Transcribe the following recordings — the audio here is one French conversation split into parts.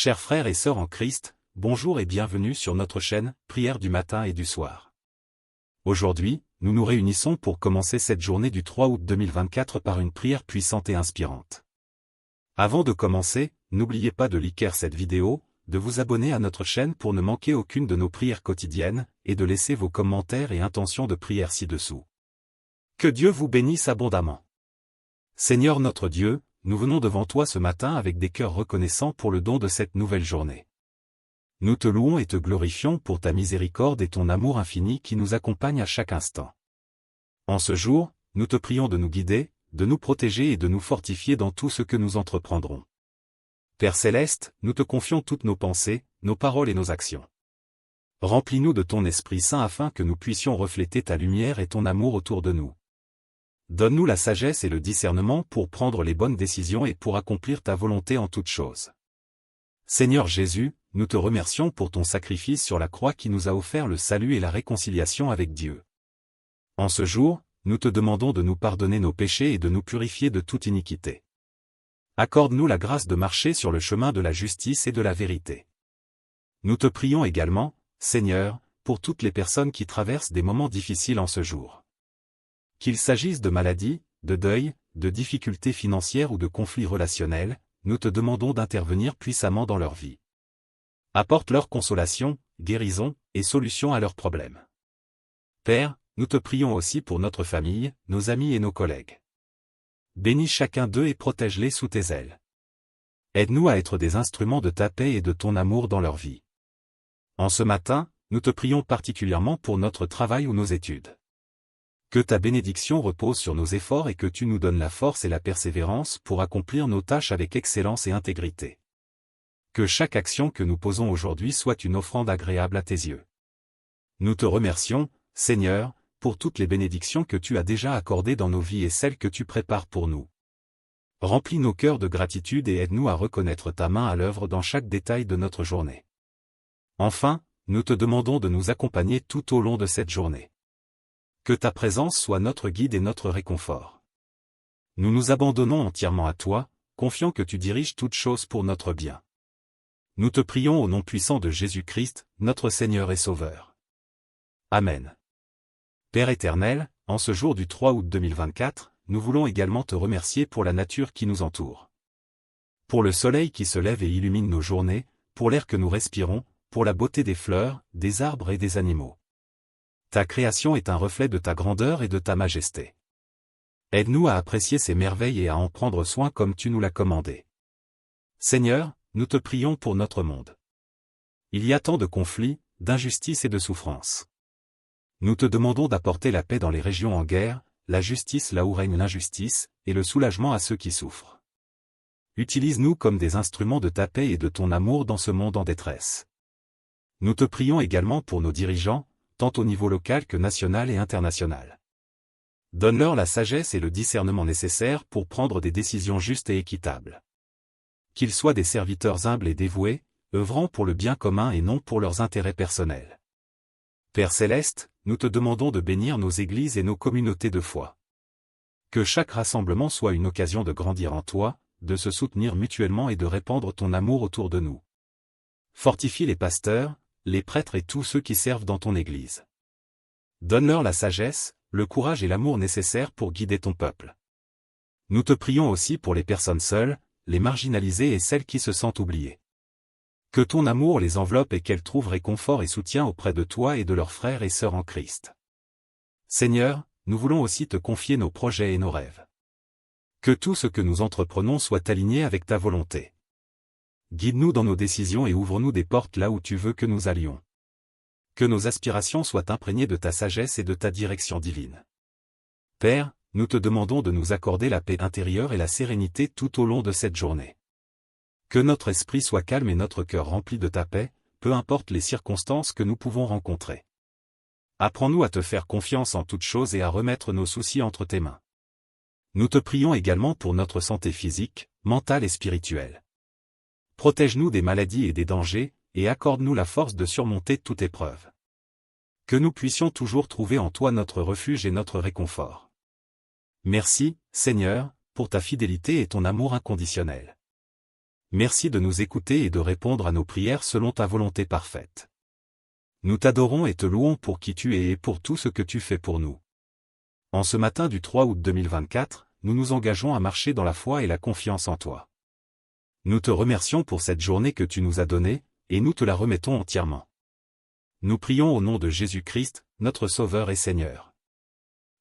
Chers frères et sœurs en Christ, bonjour et bienvenue sur notre chaîne, Prière du matin et du soir. Aujourd'hui, nous nous réunissons pour commencer cette journée du 3 août 2024 par une prière puissante et inspirante. Avant de commencer, n'oubliez pas de liker cette vidéo, de vous abonner à notre chaîne pour ne manquer aucune de nos prières quotidiennes, et de laisser vos commentaires et intentions de prière ci-dessous. Que Dieu vous bénisse abondamment. Seigneur notre Dieu, nous venons devant toi ce matin avec des cœurs reconnaissants pour le don de cette nouvelle journée. Nous te louons et te glorifions pour ta miséricorde et ton amour infini qui nous accompagnent à chaque instant. En ce jour, nous te prions de nous guider, de nous protéger et de nous fortifier dans tout ce que nous entreprendrons. Père céleste, nous te confions toutes nos pensées, nos paroles et nos actions. Remplis-nous de ton Esprit Saint afin que nous puissions refléter ta lumière et ton amour autour de nous. Donne-nous la sagesse et le discernement pour prendre les bonnes décisions et pour accomplir ta volonté en toutes choses. Seigneur Jésus, nous te remercions pour ton sacrifice sur la croix qui nous a offert le salut et la réconciliation avec Dieu. En ce jour, nous te demandons de nous pardonner nos péchés et de nous purifier de toute iniquité. Accorde-nous la grâce de marcher sur le chemin de la justice et de la vérité. Nous te prions également, Seigneur, pour toutes les personnes qui traversent des moments difficiles en ce jour. Qu'il s'agisse de maladies, de deuil, de difficultés financières ou de conflits relationnels, nous te demandons d'intervenir puissamment dans leur vie. Apporte leur consolation, guérison, et solution à leurs problèmes. Père, nous te prions aussi pour notre famille, nos amis et nos collègues. Bénis chacun d'eux et protège-les sous tes ailes. Aide-nous à être des instruments de ta paix et de ton amour dans leur vie. En ce matin, nous te prions particulièrement pour notre travail ou nos études. Que ta bénédiction repose sur nos efforts et que tu nous donnes la force et la persévérance pour accomplir nos tâches avec excellence et intégrité. Que chaque action que nous posons aujourd'hui soit une offrande agréable à tes yeux. Nous te remercions, Seigneur, pour toutes les bénédictions que tu as déjà accordées dans nos vies et celles que tu prépares pour nous. Remplis nos cœurs de gratitude et aide-nous à reconnaître ta main à l'œuvre dans chaque détail de notre journée. Enfin, nous te demandons de nous accompagner tout au long de cette journée. Que ta présence soit notre guide et notre réconfort. Nous nous abandonnons entièrement à toi, confiant que tu diriges toutes choses pour notre bien. Nous te prions au nom puissant de Jésus-Christ, notre Seigneur et Sauveur. Amen. Père éternel, en ce jour du 3 août 2024, nous voulons également te remercier pour la nature qui nous entoure. Pour le soleil qui se lève et illumine nos journées, pour l'air que nous respirons, pour la beauté des fleurs, des arbres et des animaux. Ta création est un reflet de ta grandeur et de ta majesté. Aide-nous à apprécier ces merveilles et à en prendre soin comme tu nous l'as commandé. Seigneur, nous te prions pour notre monde. Il y a tant de conflits, d'injustices et de souffrances. Nous te demandons d'apporter la paix dans les régions en guerre, la justice là où règne l'injustice, et le soulagement à ceux qui souffrent. Utilise-nous comme des instruments de ta paix et de ton amour dans ce monde en détresse. Nous te prions également pour nos dirigeants, tant au niveau local que national et international. Donne-leur la sagesse et le discernement nécessaires pour prendre des décisions justes et équitables. Qu'ils soient des serviteurs humbles et dévoués, œuvrant pour le bien commun et non pour leurs intérêts personnels. Père céleste, nous te demandons de bénir nos églises et nos communautés de foi. Que chaque rassemblement soit une occasion de grandir en toi, de se soutenir mutuellement et de répandre ton amour autour de nous. Fortifie les pasteurs, les prêtres et tous ceux qui servent dans ton Église. Donne-leur la sagesse, le courage et l'amour nécessaires pour guider ton peuple. Nous te prions aussi pour les personnes seules, les marginalisées et celles qui se sentent oubliées. Que ton amour les enveloppe et qu'elles trouvent réconfort et soutien auprès de toi et de leurs frères et sœurs en Christ. Seigneur, nous voulons aussi te confier nos projets et nos rêves. Que tout ce que nous entreprenons soit aligné avec ta volonté. Guide-nous dans nos décisions et ouvre-nous des portes là où tu veux que nous allions. Que nos aspirations soient imprégnées de ta sagesse et de ta direction divine. Père, nous te demandons de nous accorder la paix intérieure et la sérénité tout au long de cette journée. Que notre esprit soit calme et notre cœur rempli de ta paix, peu importe les circonstances que nous pouvons rencontrer. Apprends-nous à te faire confiance en toutes choses et à remettre nos soucis entre tes mains. Nous te prions également pour notre santé physique, mentale et spirituelle. Protège-nous des maladies et des dangers, et accorde-nous la force de surmonter toute épreuve. Que nous puissions toujours trouver en toi notre refuge et notre réconfort. Merci, Seigneur, pour ta fidélité et ton amour inconditionnel. Merci de nous écouter et de répondre à nos prières selon ta volonté parfaite. Nous t'adorons et te louons pour qui tu es et pour tout ce que tu fais pour nous. En ce matin du 3 août 2024, nous nous engageons à marcher dans la foi et la confiance en toi. Nous te remercions pour cette journée que tu nous as donnée, et nous te la remettons entièrement. Nous prions au nom de Jésus-Christ, notre Sauveur et Seigneur.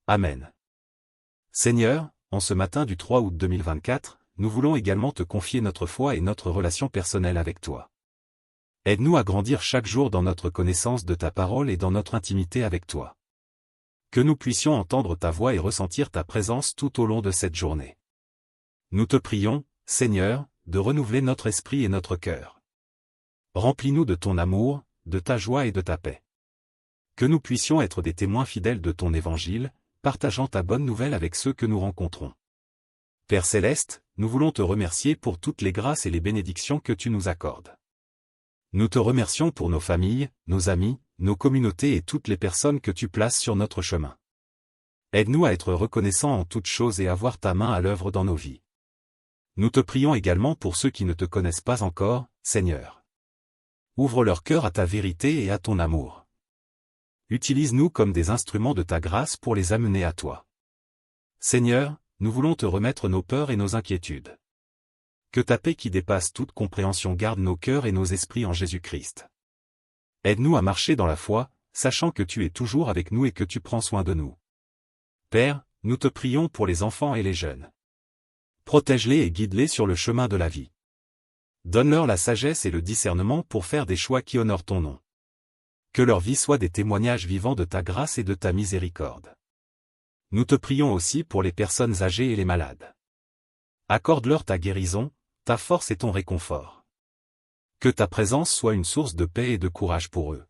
Amen. Seigneur, en ce matin du 3 août 2024, nous voulons également te confier notre foi et notre relation personnelle avec toi. Aide-nous à grandir chaque jour dans notre connaissance de ta parole et dans notre intimité avec toi. Que nous puissions entendre ta voix et ressentir ta présence tout au long de cette journée. Nous te prions, Seigneur, de renouveler notre esprit et notre cœur. Remplis-nous de ton amour, de ta joie et de ta paix. Que nous puissions être des témoins fidèles de ton évangile, partageant ta bonne nouvelle avec ceux que nous rencontrons. Père Céleste, nous voulons te remercier pour toutes les grâces et les bénédictions que tu nous accordes. Nous te remercions pour nos familles, nos amis, nos communautés et toutes les personnes que tu places sur notre chemin. Aide-nous à être reconnaissants en toutes choses et à voir ta main à l'œuvre dans nos vies. Nous te prions également pour ceux qui ne te connaissent pas encore, Seigneur. Ouvre leur cœur à ta vérité et à ton amour. Utilise-nous comme des instruments de ta grâce pour les amener à toi. Seigneur, nous voulons te remettre nos peurs et nos inquiétudes. Que ta paix qui dépasse toute compréhension garde nos cœurs et nos esprits en Jésus-Christ. Aide-nous à marcher dans la foi, sachant que tu es toujours avec nous et que tu prends soin de nous. Père, nous te prions pour les enfants et les jeunes. Protège-les et guide-les sur le chemin de la vie. Donne-leur la sagesse et le discernement pour faire des choix qui honorent ton nom. Que leur vie soit des témoignages vivants de ta grâce et de ta miséricorde. Nous te prions aussi pour les personnes âgées et les malades. Accorde-leur ta guérison, ta force et ton réconfort. Que ta présence soit une source de paix et de courage pour eux.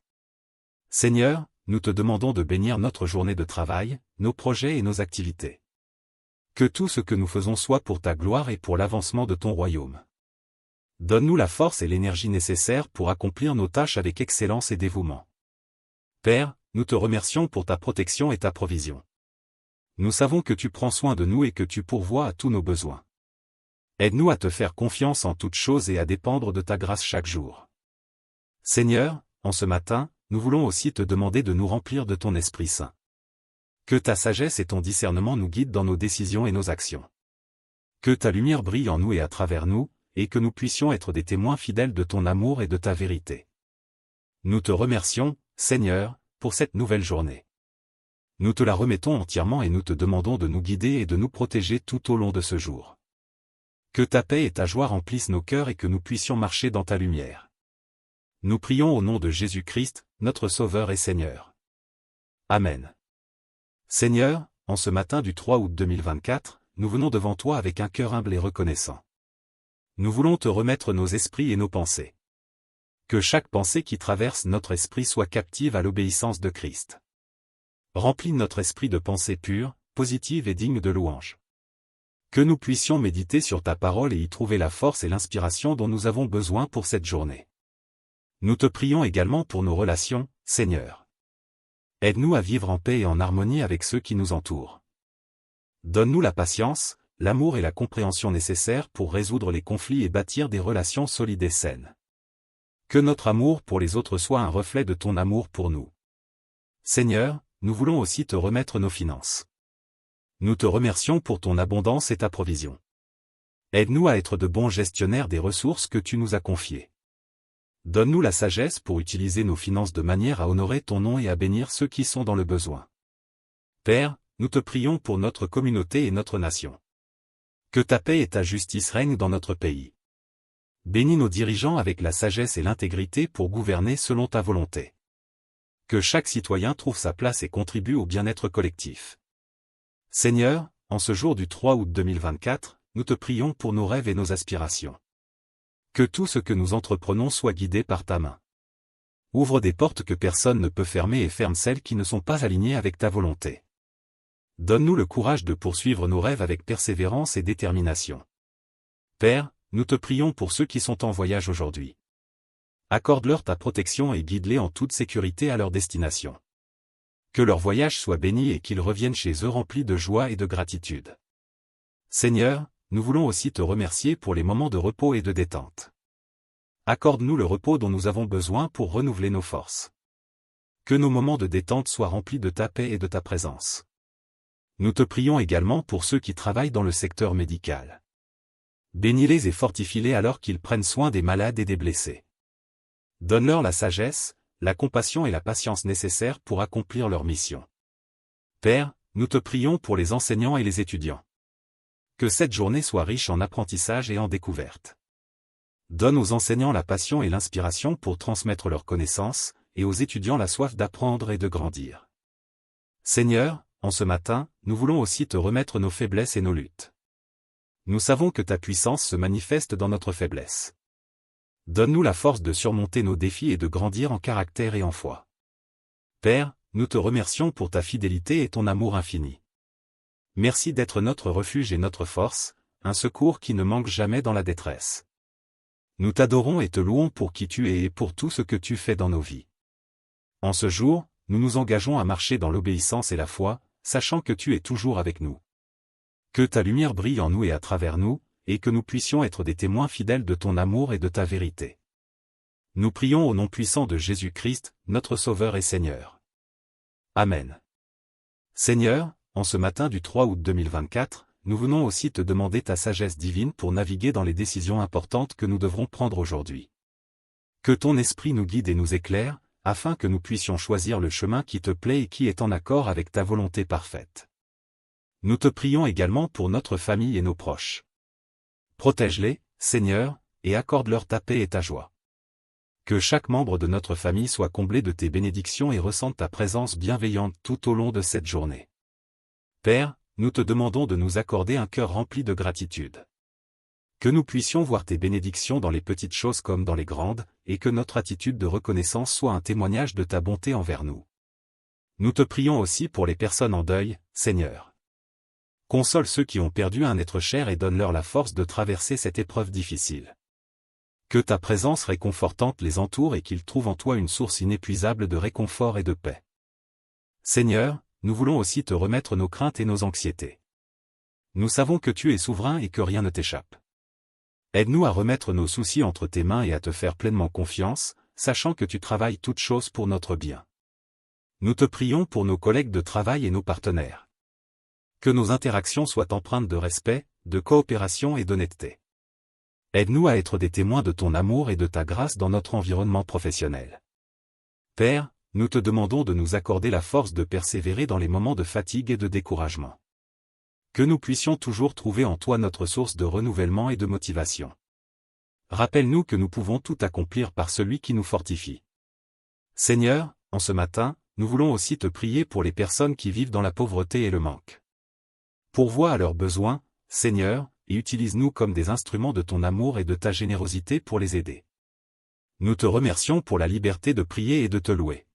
Seigneur, nous te demandons de bénir notre journée de travail, nos projets et nos activités. Que tout ce que nous faisons soit pour ta gloire et pour l'avancement de ton royaume. Donne-nous la force et l'énergie nécessaires pour accomplir nos tâches avec excellence et dévouement. Père, nous te remercions pour ta protection et ta provision. Nous savons que tu prends soin de nous et que tu pourvois à tous nos besoins. Aide-nous à te faire confiance en toutes choses et à dépendre de ta grâce chaque jour. Seigneur, en ce matin, nous voulons aussi te demander de nous remplir de ton Esprit Saint. Que ta sagesse et ton discernement nous guident dans nos décisions et nos actions. Que ta lumière brille en nous et à travers nous, et que nous puissions être des témoins fidèles de ton amour et de ta vérité. Nous te remercions, Seigneur, pour cette nouvelle journée. Nous te la remettons entièrement et nous te demandons de nous guider et de nous protéger tout au long de ce jour. Que ta paix et ta joie remplissent nos cœurs et que nous puissions marcher dans ta lumière. Nous prions au nom de Jésus-Christ, notre Sauveur et Seigneur. Amen. Seigneur, en ce matin du 3 août 2024, nous venons devant toi avec un cœur humble et reconnaissant. Nous voulons te remettre nos esprits et nos pensées. Que chaque pensée qui traverse notre esprit soit captive à l'obéissance de Christ. Remplis notre esprit de pensées pures, positives et dignes de louange. Que nous puissions méditer sur ta parole et y trouver la force et l'inspiration dont nous avons besoin pour cette journée. Nous te prions également pour nos relations, Seigneur. Aide-nous à vivre en paix et en harmonie avec ceux qui nous entourent. Donne-nous la patience, l'amour et la compréhension nécessaires pour résoudre les conflits et bâtir des relations solides et saines. Que notre amour pour les autres soit un reflet de ton amour pour nous. Seigneur, nous voulons aussi te remettre nos finances. Nous te remercions pour ton abondance et ta provision. Aide-nous à être de bons gestionnaires des ressources que tu nous as confiées. Donne-nous la sagesse pour utiliser nos finances de manière à honorer ton nom et à bénir ceux qui sont dans le besoin. Père, nous te prions pour notre communauté et notre nation. Que ta paix et ta justice règnent dans notre pays. Bénis nos dirigeants avec la sagesse et l'intégrité pour gouverner selon ta volonté. Que chaque citoyen trouve sa place et contribue au bien-être collectif. Seigneur, en ce jour du 3 août 2024, nous te prions pour nos rêves et nos aspirations. Que tout ce que nous entreprenons soit guidé par ta main. Ouvre des portes que personne ne peut fermer et ferme celles qui ne sont pas alignées avec ta volonté. Donne-nous le courage de poursuivre nos rêves avec persévérance et détermination. Père, nous te prions pour ceux qui sont en voyage aujourd'hui. Accorde-leur ta protection et guide-les en toute sécurité à leur destination. Que leur voyage soit béni et qu'ils reviennent chez eux remplis de joie et de gratitude. Seigneur, nous voulons aussi te remercier pour les moments de repos et de détente. Accorde-nous le repos dont nous avons besoin pour renouveler nos forces. Que nos moments de détente soient remplis de ta paix et de ta présence. Nous te prions également pour ceux qui travaillent dans le secteur médical. Bénis-les et fortifie-les alors qu'ils prennent soin des malades et des blessés. Donne-leur la sagesse, la compassion et la patience nécessaires pour accomplir leur mission. Père, nous te prions pour les enseignants et les étudiants. Que cette journée soit riche en apprentissage et en découverte. Donne aux enseignants la passion et l'inspiration pour transmettre leurs connaissances, et aux étudiants la soif d'apprendre et de grandir. Seigneur, en ce matin, nous voulons aussi te remettre nos faiblesses et nos luttes. Nous savons que ta puissance se manifeste dans notre faiblesse. Donne-nous la force de surmonter nos défis et de grandir en caractère et en foi. Père, nous te remercions pour ta fidélité et ton amour infini. Merci d'être notre refuge et notre force, un secours qui ne manque jamais dans la détresse. Nous t'adorons et te louons pour qui tu es et pour tout ce que tu fais dans nos vies. En ce jour, nous nous engageons à marcher dans l'obéissance et la foi, sachant que tu es toujours avec nous. Que ta lumière brille en nous et à travers nous, et que nous puissions être des témoins fidèles de ton amour et de ta vérité. Nous prions au nom puissant de Jésus-Christ, notre Sauveur et Seigneur. Amen. Seigneur, en ce matin du 3 août 2024, nous venons aussi te demander ta sagesse divine pour naviguer dans les décisions importantes que nous devrons prendre aujourd'hui. Que ton esprit nous guide et nous éclaire, afin que nous puissions choisir le chemin qui te plaît et qui est en accord avec ta volonté parfaite. Nous te prions également pour notre famille et nos proches. Protège-les, Seigneur, et accorde-leur ta paix et ta joie. Que chaque membre de notre famille soit comblé de tes bénédictions et ressente ta présence bienveillante tout au long de cette journée. Père, nous te demandons de nous accorder un cœur rempli de gratitude. Que nous puissions voir tes bénédictions dans les petites choses comme dans les grandes, et que notre attitude de reconnaissance soit un témoignage de ta bonté envers nous. Nous te prions aussi pour les personnes en deuil, Seigneur. Console ceux qui ont perdu un être cher et donne-leur la force de traverser cette épreuve difficile. Que ta présence réconfortante les entoure et qu'ils trouvent en toi une source inépuisable de réconfort et de paix. Seigneur, nous voulons aussi te remettre nos craintes et nos anxiétés. Nous savons que tu es souverain et que rien ne t'échappe. Aide-nous à remettre nos soucis entre tes mains et à te faire pleinement confiance, sachant que tu travailles toutes choses pour notre bien. Nous te prions pour nos collègues de travail et nos partenaires. Que nos interactions soient empreintes de respect, de coopération et d'honnêteté. Aide-nous à être des témoins de ton amour et de ta grâce dans notre environnement professionnel. Père, nous te demandons de nous accorder la force de persévérer dans les moments de fatigue et de découragement. Que nous puissions toujours trouver en toi notre source de renouvellement et de motivation. Rappelle-nous que nous pouvons tout accomplir par celui qui nous fortifie. Seigneur, en ce matin, nous voulons aussi te prier pour les personnes qui vivent dans la pauvreté et le manque. Pourvois à leurs besoins, Seigneur, et utilise-nous comme des instruments de ton amour et de ta générosité pour les aider. Nous te remercions pour la liberté de prier et de te louer.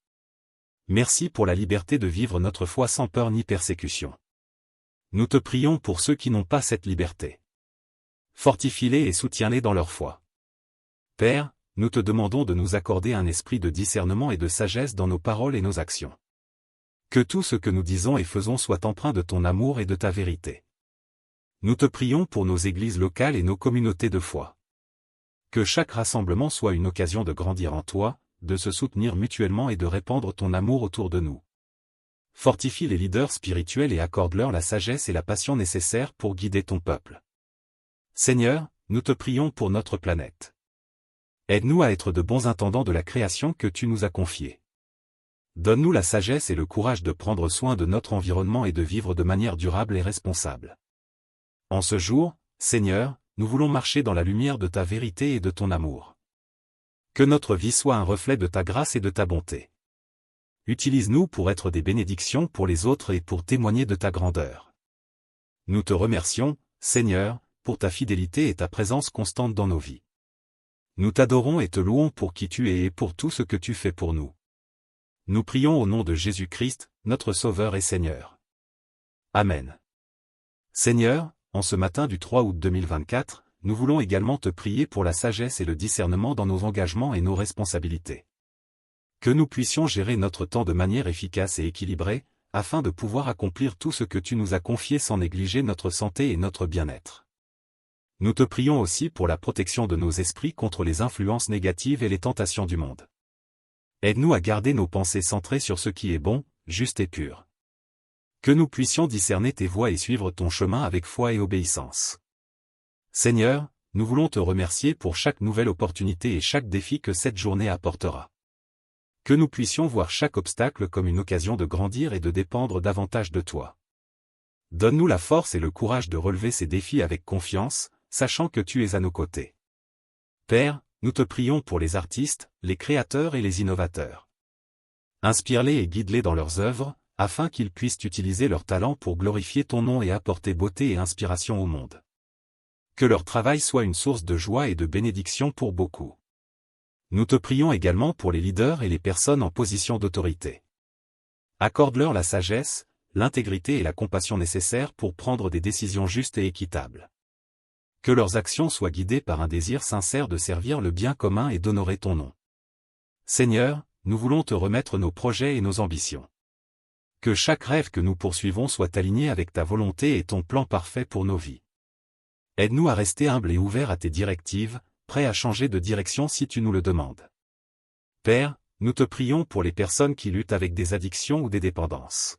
Merci pour la liberté de vivre notre foi sans peur ni persécution. Nous te prions pour ceux qui n'ont pas cette liberté. Fortifie-les et soutiens-les dans leur foi. Père, nous te demandons de nous accorder un esprit de discernement et de sagesse dans nos paroles et nos actions. Que tout ce que nous disons et faisons soit empreint de ton amour et de ta vérité. Nous te prions pour nos églises locales et nos communautés de foi. Que chaque rassemblement soit une occasion de grandir en toi, de se soutenir mutuellement et de répandre ton amour autour de nous. Fortifie les leaders spirituels et accorde-leur la sagesse et la passion nécessaires pour guider ton peuple. Seigneur, nous te prions pour notre planète. Aide-nous à être de bons intendants de la création que tu nous as confiée. Donne-nous la sagesse et le courage de prendre soin de notre environnement et de vivre de manière durable et responsable. En ce jour, Seigneur, nous voulons marcher dans la lumière de ta vérité et de ton amour. Que notre vie soit un reflet de ta grâce et de ta bonté. Utilise-nous pour être des bénédictions pour les autres et pour témoigner de ta grandeur. Nous te remercions, Seigneur, pour ta fidélité et ta présence constante dans nos vies. Nous t'adorons et te louons pour qui tu es et pour tout ce que tu fais pour nous. Nous prions au nom de Jésus-Christ, notre Sauveur et Seigneur. Amen. Seigneur, en ce matin du 3 août 2024, nous voulons également te prier pour la sagesse et le discernement dans nos engagements et nos responsabilités. Que nous puissions gérer notre temps de manière efficace et équilibrée, afin de pouvoir accomplir tout ce que tu nous as confié sans négliger notre santé et notre bien-être. Nous te prions aussi pour la protection de nos esprits contre les influences négatives et les tentations du monde. Aide-nous à garder nos pensées centrées sur ce qui est bon, juste et pur. Que nous puissions discerner tes voies et suivre ton chemin avec foi et obéissance. Seigneur, nous voulons te remercier pour chaque nouvelle opportunité et chaque défi que cette journée apportera. Que nous puissions voir chaque obstacle comme une occasion de grandir et de dépendre davantage de toi. Donne-nous la force et le courage de relever ces défis avec confiance, sachant que tu es à nos côtés. Père, nous te prions pour les artistes, les créateurs et les innovateurs. Inspire-les et guide-les dans leurs œuvres, afin qu'ils puissent utiliser leur talent pour glorifier ton nom et apporter beauté et inspiration au monde. Que leur travail soit une source de joie et de bénédiction pour beaucoup. Nous te prions également pour les leaders et les personnes en position d'autorité. Accorde-leur la sagesse, l'intégrité et la compassion nécessaires pour prendre des décisions justes et équitables. Que leurs actions soient guidées par un désir sincère de servir le bien commun et d'honorer ton nom. Seigneur, nous voulons te remettre nos projets et nos ambitions. Que chaque rêve que nous poursuivons soit aligné avec ta volonté et ton plan parfait pour nos vies. Aide-nous à rester humbles et ouverts à tes directives, prêts à changer de direction si tu nous le demandes. Père, nous te prions pour les personnes qui luttent avec des addictions ou des dépendances.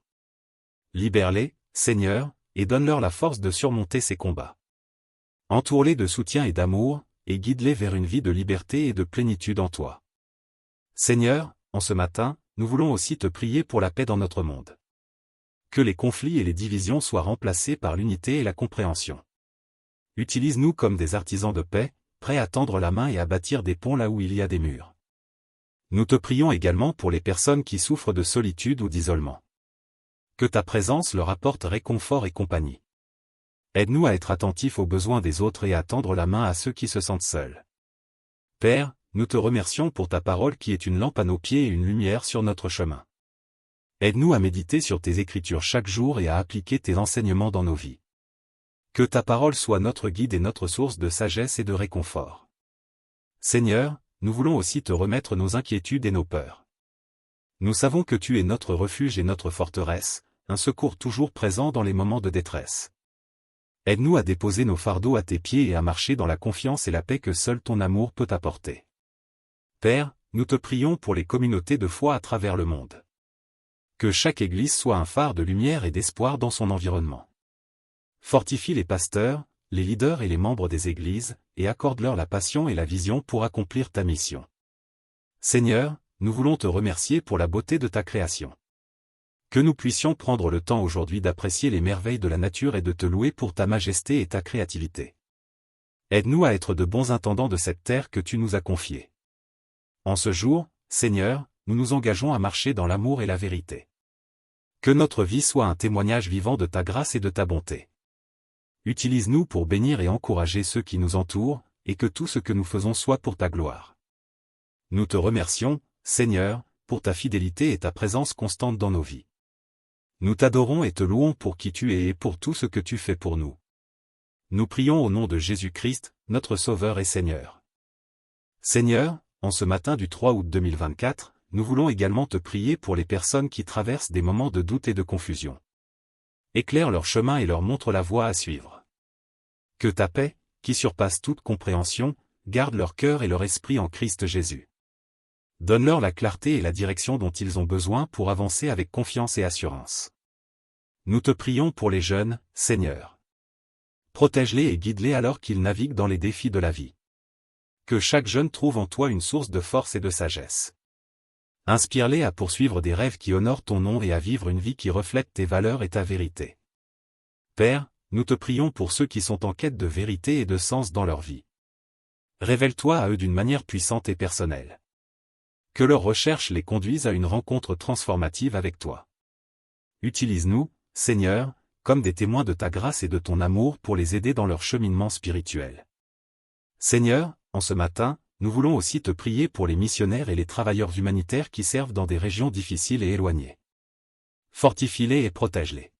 Libère-les, Seigneur, et donne-leur la force de surmonter ces combats. Entoure-les de soutien et d'amour, et guide-les vers une vie de liberté et de plénitude en toi. Seigneur, en ce matin, nous voulons aussi te prier pour la paix dans notre monde. Que les conflits et les divisions soient remplacés par l'unité et la compréhension. Utilise-nous comme des artisans de paix, prêts à tendre la main et à bâtir des ponts là où il y a des murs. Nous te prions également pour les personnes qui souffrent de solitude ou d'isolement. Que ta présence leur apporte réconfort et compagnie. Aide-nous à être attentifs aux besoins des autres et à tendre la main à ceux qui se sentent seuls. Père, nous te remercions pour ta parole qui est une lampe à nos pieds et une lumière sur notre chemin. Aide-nous à méditer sur tes écritures chaque jour et à appliquer tes enseignements dans nos vies. Que ta parole soit notre guide et notre source de sagesse et de réconfort. Seigneur, nous voulons aussi te remettre nos inquiétudes et nos peurs. Nous savons que tu es notre refuge et notre forteresse, un secours toujours présent dans les moments de détresse. Aide-nous à déposer nos fardeaux à tes pieds et à marcher dans la confiance et la paix que seul ton amour peut apporter. Père, nous te prions pour les communautés de foi à travers le monde. Que chaque église soit un phare de lumière et d'espoir dans son environnement. Fortifie les pasteurs, les leaders et les membres des églises, et accorde-leur la passion et la vision pour accomplir ta mission. Seigneur, nous voulons te remercier pour la beauté de ta création. Que nous puissions prendre le temps aujourd'hui d'apprécier les merveilles de la nature et de te louer pour ta majesté et ta créativité. Aide-nous à être de bons intendants de cette terre que tu nous as confiée. En ce jour, Seigneur, nous nous engageons à marcher dans l'amour et la vérité. Que notre vie soit un témoignage vivant de ta grâce et de ta bonté. Utilise-nous pour bénir et encourager ceux qui nous entourent, et que tout ce que nous faisons soit pour ta gloire. Nous te remercions, Seigneur, pour ta fidélité et ta présence constante dans nos vies. Nous t'adorons et te louons pour qui tu es et pour tout ce que tu fais pour nous. Nous prions au nom de Jésus-Christ, notre Sauveur et Seigneur. Seigneur, en ce matin du 3 août 2024, nous voulons également te prier pour les personnes qui traversent des moments de doute et de confusion. Éclaire leur chemin et leur montre la voie à suivre. Que ta paix, qui surpasse toute compréhension, garde leur cœur et leur esprit en Christ Jésus. Donne-leur la clarté et la direction dont ils ont besoin pour avancer avec confiance et assurance. Nous te prions pour les jeunes, Seigneur. Protège-les et guide-les alors qu'ils naviguent dans les défis de la vie. Que chaque jeune trouve en toi une source de force et de sagesse. Inspire-les à poursuivre des rêves qui honorent ton nom et à vivre une vie qui reflète tes valeurs et ta vérité. Père, nous te prions pour ceux qui sont en quête de vérité et de sens dans leur vie. Révèle-toi à eux d'une manière puissante et personnelle. Que leurs recherches les conduisent à une rencontre transformative avec toi. Utilise-nous, Seigneur, comme des témoins de ta grâce et de ton amour pour les aider dans leur cheminement spirituel. Seigneur, en ce matin, nous voulons aussi te prier pour les missionnaires et les travailleurs humanitaires qui servent dans des régions difficiles et éloignées. Fortifie-les et protège-les.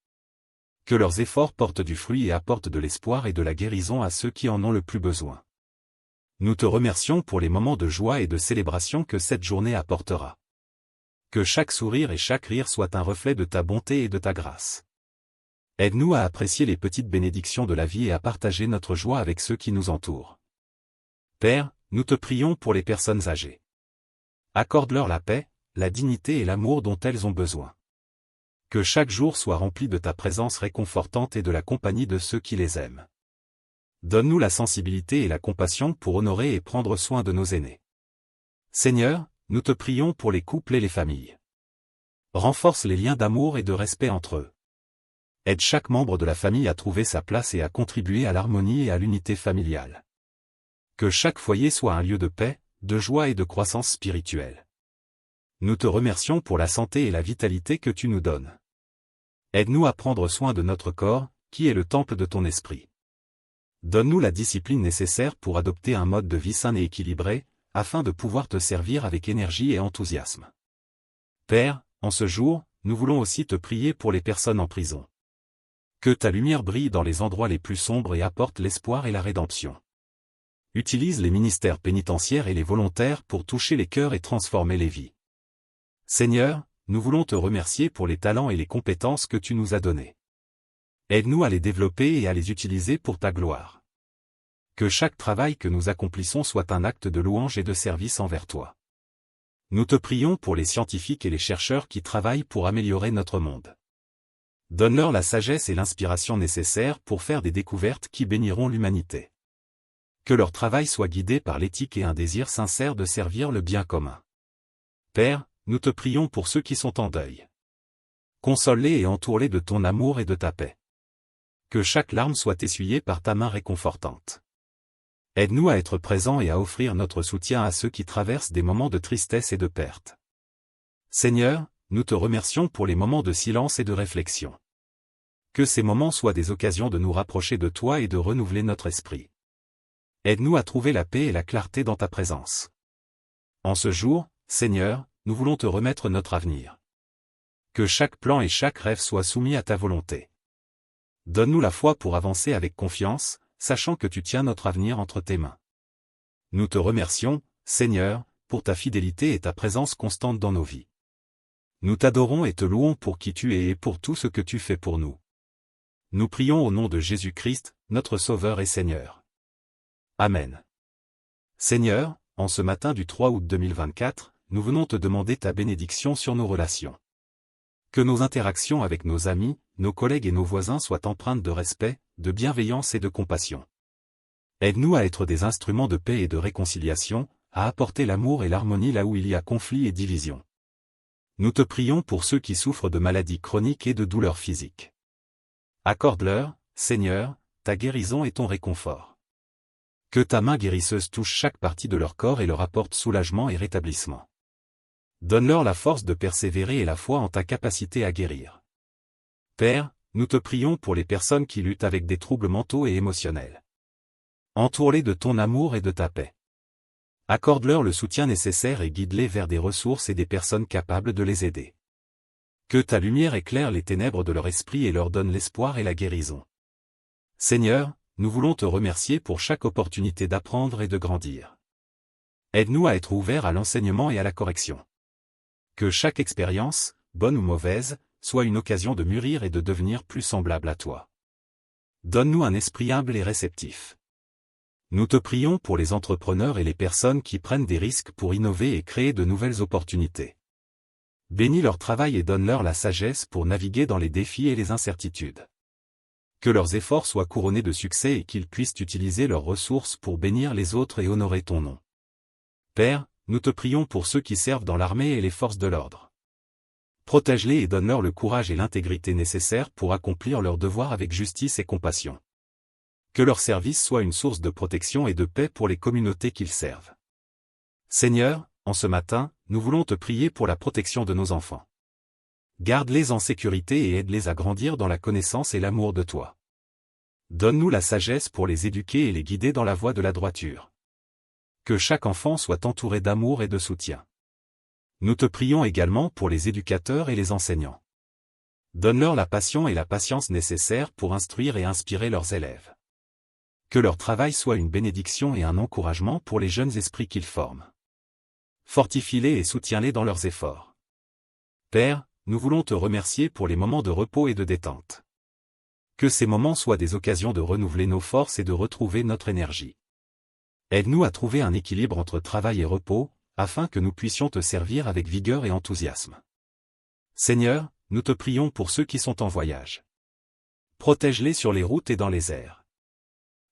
Que leurs efforts portent du fruit et apportent de l'espoir et de la guérison à ceux qui en ont le plus besoin. Nous te remercions pour les moments de joie et de célébration que cette journée apportera. Que chaque sourire et chaque rire soient un reflet de ta bonté et de ta grâce. Aide-nous à apprécier les petites bénédictions de la vie et à partager notre joie avec ceux qui nous entourent. Père, nous te prions pour les personnes âgées. Accorde-leur la paix, la dignité et l'amour dont elles ont besoin. Que chaque jour soit rempli de ta présence réconfortante et de la compagnie de ceux qui les aiment. Donne-nous la sensibilité et la compassion pour honorer et prendre soin de nos aînés. Seigneur, nous te prions pour les couples et les familles. Renforce les liens d'amour et de respect entre eux. Aide chaque membre de la famille à trouver sa place et à contribuer à l'harmonie et à l'unité familiale. Que chaque foyer soit un lieu de paix, de joie et de croissance spirituelle. Nous te remercions pour la santé et la vitalité que tu nous donnes. Aide-nous à prendre soin de notre corps, qui est le temple de ton esprit. Donne-nous la discipline nécessaire pour adopter un mode de vie sain et équilibré, afin de pouvoir te servir avec énergie et enthousiasme. Père, en ce jour, nous voulons aussi te prier pour les personnes en prison. Que ta lumière brille dans les endroits les plus sombres et apporte l'espoir et la rédemption. Utilise les ministères pénitentiaires et les volontaires pour toucher les cœurs et transformer les vies. Seigneur, nous voulons te remercier pour les talents et les compétences que tu nous as donnés. Aide-nous à les développer et à les utiliser pour ta gloire. Que chaque travail que nous accomplissons soit un acte de louange et de service envers toi. Nous te prions pour les scientifiques et les chercheurs qui travaillent pour améliorer notre monde. Donne-leur la sagesse et l'inspiration nécessaires pour faire des découvertes qui béniront l'humanité. Que leur travail soit guidé par l'éthique et un désir sincère de servir le bien commun. Père, nous te prions pour ceux qui sont en deuil. Console-les et entoure-les de ton amour et de ta paix. Que chaque larme soit essuyée par ta main réconfortante. Aide-nous à être présents et à offrir notre soutien à ceux qui traversent des moments de tristesse et de perte. Seigneur, nous te remercions pour les moments de silence et de réflexion. Que ces moments soient des occasions de nous rapprocher de toi et de renouveler notre esprit. Aide-nous à trouver la paix et la clarté dans ta présence. En ce jour, Seigneur, nous voulons te remettre notre avenir. Que chaque plan et chaque rêve soient soumis à ta volonté. Donne-nous la foi pour avancer avec confiance, sachant que tu tiens notre avenir entre tes mains. Nous te remercions, Seigneur, pour ta fidélité et ta présence constante dans nos vies. Nous t'adorons et te louons pour qui tu es et pour tout ce que tu fais pour nous. Nous prions au nom de Jésus-Christ, notre Sauveur et Seigneur. Amen. Seigneur, en ce matin du 3 août 2024, nous venons te demander ta bénédiction sur nos relations. Que nos interactions avec nos amis, nos collègues et nos voisins soient empreintes de respect, de bienveillance et de compassion. Aide-nous à être des instruments de paix et de réconciliation, à apporter l'amour et l'harmonie là où il y a conflit et division. Nous te prions pour ceux qui souffrent de maladies chroniques et de douleurs physiques. Accorde-leur, Seigneur, ta guérison et ton réconfort. Que ta main guérisseuse touche chaque partie de leur corps et leur apporte soulagement et rétablissement. Donne-leur la force de persévérer et la foi en ta capacité à guérir. Père, nous te prions pour les personnes qui luttent avec des troubles mentaux et émotionnels. Entoure-les de ton amour et de ta paix. Accorde-leur le soutien nécessaire et guide-les vers des ressources et des personnes capables de les aider. Que ta lumière éclaire les ténèbres de leur esprit et leur donne l'espoir et la guérison. Seigneur, nous voulons te remercier pour chaque opportunité d'apprendre et de grandir. Aide-nous à être ouverts à l'enseignement et à la correction. Que chaque expérience, bonne ou mauvaise, soit une occasion de mûrir et de devenir plus semblable à toi. Donne-nous un esprit humble et réceptif. Nous te prions pour les entrepreneurs et les personnes qui prennent des risques pour innover et créer de nouvelles opportunités. Bénis leur travail et donne-leur la sagesse pour naviguer dans les défis et les incertitudes. Que leurs efforts soient couronnés de succès et qu'ils puissent utiliser leurs ressources pour bénir les autres et honorer ton nom. Père, nous te prions pour ceux qui servent dans l'armée et les forces de l'ordre. Protège-les et donne-leur le courage et l'intégrité nécessaires pour accomplir leurs devoirs avec justice et compassion. Que leur service soit une source de protection et de paix pour les communautés qu'ils servent. Seigneur, en ce matin, nous voulons te prier pour la protection de nos enfants. Garde-les en sécurité et aide-les à grandir dans la connaissance et l'amour de toi. Donne-nous la sagesse pour les éduquer et les guider dans la voie de la droiture. Que chaque enfant soit entouré d'amour et de soutien. Nous te prions également pour les éducateurs et les enseignants. Donne-leur la passion et la patience nécessaires pour instruire et inspirer leurs élèves. Que leur travail soit une bénédiction et un encouragement pour les jeunes esprits qu'ils forment. Fortifie-les et soutiens-les dans leurs efforts. Père, nous voulons te remercier pour les moments de repos et de détente. Que ces moments soient des occasions de renouveler nos forces et de retrouver notre énergie. Aide-nous à trouver un équilibre entre travail et repos, afin que nous puissions te servir avec vigueur et enthousiasme. Seigneur, nous te prions pour ceux qui sont en voyage. Protège-les sur les routes et dans les airs.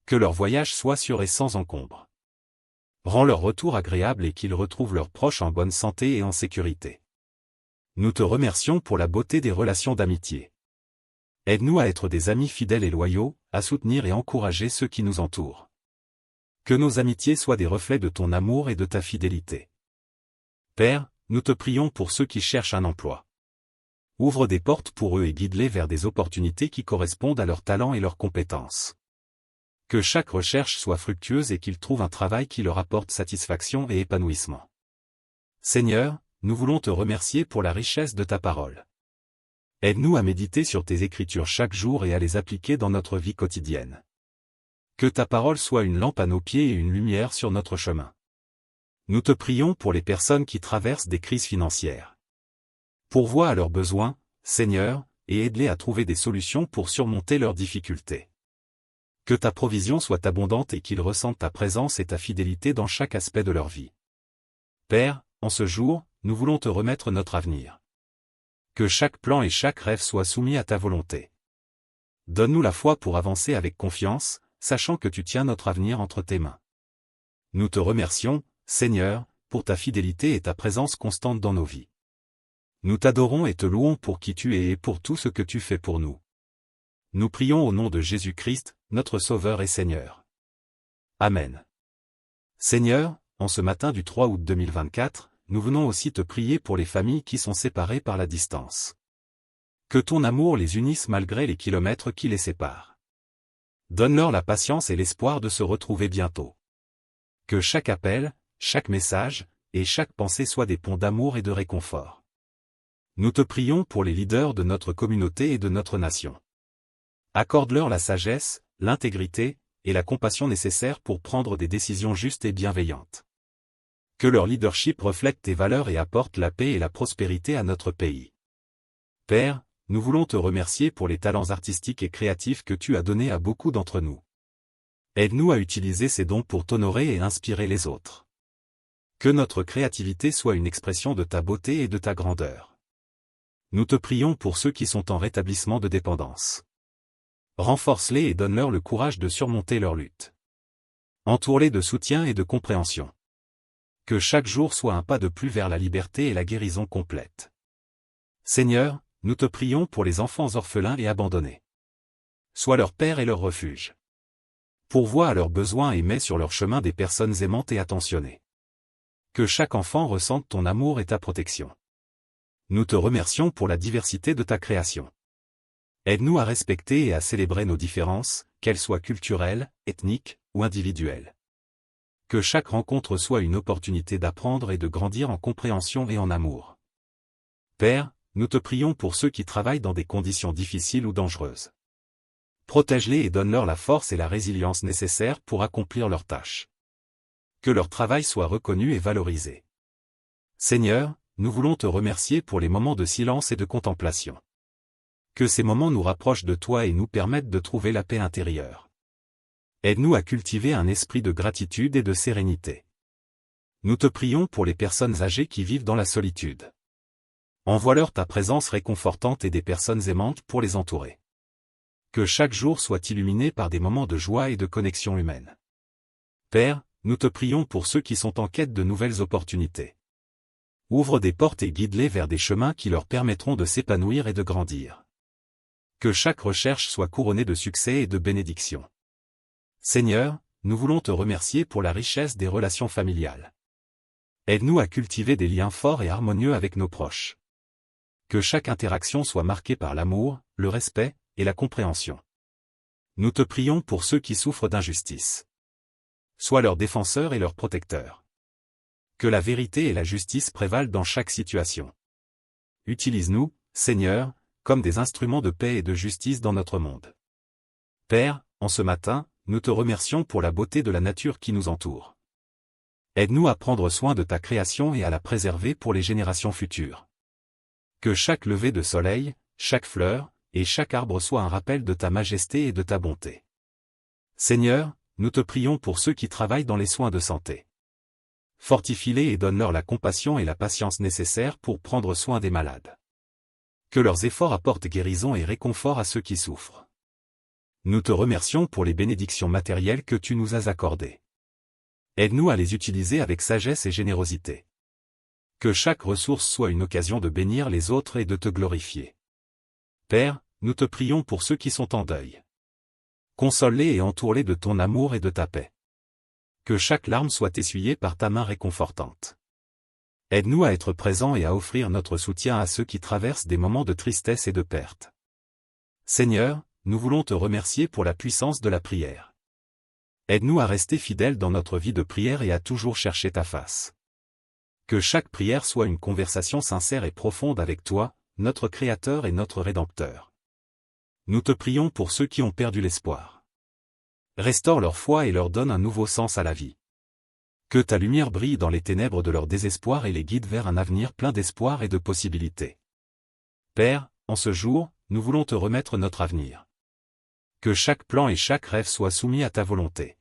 Que leur voyage soit sûr et sans encombre. Rends leur retour agréable et qu'ils retrouvent leurs proches en bonne santé et en sécurité. Nous te remercions pour la beauté des relations d'amitié. Aide-nous à être des amis fidèles et loyaux, à soutenir et encourager ceux qui nous entourent. Que nos amitiés soient des reflets de ton amour et de ta fidélité. Père, nous te prions pour ceux qui cherchent un emploi. Ouvre des portes pour eux et guide-les vers des opportunités qui correspondent à leurs talents et leurs compétences. Que chaque recherche soit fructueuse et qu'ils trouvent un travail qui leur apporte satisfaction et épanouissement. Seigneur, nous voulons te remercier pour la richesse de ta parole. Aide-nous à méditer sur tes Écritures chaque jour et à les appliquer dans notre vie quotidienne. Que ta parole soit une lampe à nos pieds et une lumière sur notre chemin. Nous te prions pour les personnes qui traversent des crises financières. Pourvois à leurs besoins, Seigneur, et aide-les à trouver des solutions pour surmonter leurs difficultés. Que ta provision soit abondante et qu'ils ressentent ta présence et ta fidélité dans chaque aspect de leur vie. Père, en ce jour, nous voulons te remettre notre avenir. Que chaque plan et chaque rêve soient soumis à ta volonté. Donne-nous la foi pour avancer avec confiance, sachant que tu tiens notre avenir entre tes mains. Nous te remercions, Seigneur, pour ta fidélité et ta présence constante dans nos vies. Nous t'adorons et te louons pour qui tu es et pour tout ce que tu fais pour nous. Nous prions au nom de Jésus-Christ, notre Sauveur et Seigneur. Amen. Seigneur, en ce matin du 3 août 2024, nous venons aussi te prier pour les familles qui sont séparées par la distance. Que ton amour les unisse malgré les kilomètres qui les séparent. Donne-leur la patience et l'espoir de se retrouver bientôt. Que chaque appel, chaque message, et chaque pensée soient des ponts d'amour et de réconfort. Nous te prions pour les leaders de notre communauté et de notre nation. Accorde-leur la sagesse, l'intégrité, et la compassion nécessaires pour prendre des décisions justes et bienveillantes. Que leur leadership reflète tes valeurs et apporte la paix et la prospérité à notre pays. Père, nous voulons te remercier pour les talents artistiques et créatifs que tu as donnés à beaucoup d'entre nous. Aide-nous à utiliser ces dons pour t'honorer et inspirer les autres. Que notre créativité soit une expression de ta beauté et de ta grandeur. Nous te prions pour ceux qui sont en rétablissement de dépendance. Renforce-les et donne-leur le courage de surmonter leur lutte. Entoure-les de soutien et de compréhension. Que chaque jour soit un pas de plus vers la liberté et la guérison complète. Seigneur, nous te prions pour les enfants orphelins et abandonnés. Sois leur père et leur refuge. Pourvois à leurs besoins et mets sur leur chemin des personnes aimantes et attentionnées. Que chaque enfant ressente ton amour et ta protection. Nous te remercions pour la diversité de ta création. Aide-nous à respecter et à célébrer nos différences, qu'elles soient culturelles, ethniques ou individuelles. Que chaque rencontre soit une opportunité d'apprendre et de grandir en compréhension et en amour. Père, nous te prions pour ceux qui travaillent dans des conditions difficiles ou dangereuses. Protège-les et donne-leur la force et la résilience nécessaires pour accomplir leurs tâches. Que leur travail soit reconnu et valorisé. Seigneur, nous voulons te remercier pour les moments de silence et de contemplation. Que ces moments nous rapprochent de toi et nous permettent de trouver la paix intérieure. Aide-nous à cultiver un esprit de gratitude et de sérénité. Nous te prions pour les personnes âgées qui vivent dans la solitude. Envoie-leur ta présence réconfortante et des personnes aimantes pour les entourer. Que chaque jour soit illuminé par des moments de joie et de connexion humaine. Père, nous te prions pour ceux qui sont en quête de nouvelles opportunités. Ouvre des portes et guide-les vers des chemins qui leur permettront de s'épanouir et de grandir. Que chaque recherche soit couronnée de succès et de bénédictions. Seigneur, nous voulons te remercier pour la richesse des relations familiales. Aide-nous à cultiver des liens forts et harmonieux avec nos proches. Que chaque interaction soit marquée par l'amour, le respect et la compréhension. Nous te prions pour ceux qui souffrent d'injustice. Sois leur défenseur et leur protecteur. Que la vérité et la justice prévalent dans chaque situation. Utilise-nous, Seigneur, comme des instruments de paix et de justice dans notre monde. Père, en ce matin, nous te remercions pour la beauté de la nature qui nous entoure. Aide-nous à prendre soin de ta création et à la préserver pour les générations futures. Que chaque lever de soleil, chaque fleur, et chaque arbre soit un rappel de ta majesté et de ta bonté. Seigneur, nous te prions pour ceux qui travaillent dans les soins de santé. Fortifie-les et donne-leur la compassion et la patience nécessaires pour prendre soin des malades. Que leurs efforts apportent guérison et réconfort à ceux qui souffrent. Nous te remercions pour les bénédictions matérielles que tu nous as accordées. Aide-nous à les utiliser avec sagesse et générosité. Que chaque ressource soit une occasion de bénir les autres et de te glorifier. Père, nous te prions pour ceux qui sont en deuil. Console-les et entoure-les de ton amour et de ta paix. Que chaque larme soit essuyée par ta main réconfortante. Aide-nous à être présents et à offrir notre soutien à ceux qui traversent des moments de tristesse et de perte. Seigneur, nous voulons te remercier pour la puissance de la prière. Aide-nous à rester fidèles dans notre vie de prière et à toujours chercher ta face. Que chaque prière soit une conversation sincère et profonde avec toi, notre Créateur et notre Rédempteur. Nous te prions pour ceux qui ont perdu l'espoir. Restaure leur foi et leur donne un nouveau sens à la vie. Que ta lumière brille dans les ténèbres de leur désespoir et les guide vers un avenir plein d'espoir et de possibilités. Père, en ce jour, nous voulons te remettre notre avenir. Que chaque plan et chaque rêve soient soumis à ta volonté.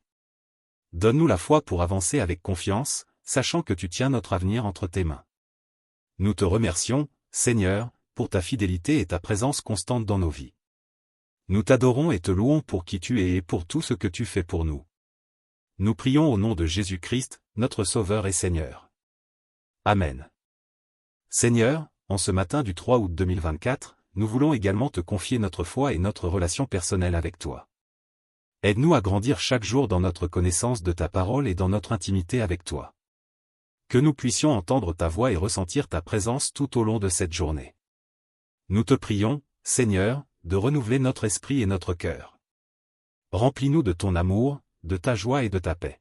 Donne-nous la foi pour avancer avec confiance, sachant que tu tiens notre avenir entre tes mains. Nous te remercions, Seigneur, pour ta fidélité et ta présence constante dans nos vies. Nous t'adorons et te louons pour qui tu es et pour tout ce que tu fais pour nous. Nous prions au nom de Jésus-Christ, notre Sauveur et Seigneur. Amen. Seigneur, en ce matin du 3 août 2024, nous voulons également te confier notre foi et notre relation personnelle avec toi. Aide-nous à grandir chaque jour dans notre connaissance de ta parole et dans notre intimité avec toi. Que nous puissions entendre ta voix et ressentir ta présence tout au long de cette journée. Nous te prions, Seigneur, de renouveler notre esprit et notre cœur. Remplis-nous de ton amour, de ta joie et de ta paix.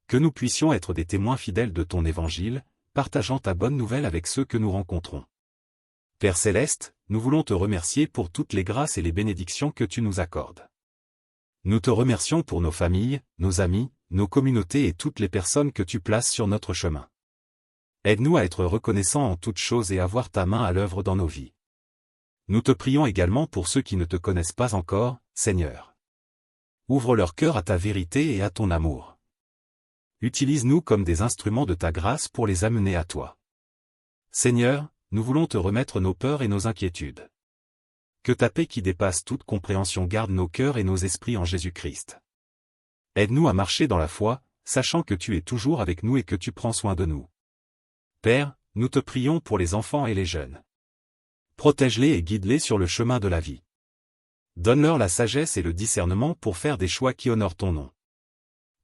Que nous puissions être des témoins fidèles de ton évangile, partageant ta bonne nouvelle avec ceux que nous rencontrons. Père Céleste, nous voulons te remercier pour toutes les grâces et les bénédictions que tu nous accordes. Nous te remercions pour nos familles, nos amis, nos communautés et toutes les personnes que tu places sur notre chemin. Aide-nous à être reconnaissants en toutes choses et à voir ta main à l'œuvre dans nos vies. Nous te prions également pour ceux qui ne te connaissent pas encore, Seigneur. Ouvre leur cœur à ta vérité et à ton amour. Utilise-nous comme des instruments de ta grâce pour les amener à toi. Seigneur, nous voulons te remettre nos peurs et nos inquiétudes. Que ta paix qui dépasse toute compréhension garde nos cœurs et nos esprits en Jésus-Christ. Aide-nous à marcher dans la foi, sachant que tu es toujours avec nous et que tu prends soin de nous. Père, nous te prions pour les enfants et les jeunes. Protège-les et guide-les sur le chemin de la vie. Donne-leur la sagesse et le discernement pour faire des choix qui honorent ton nom.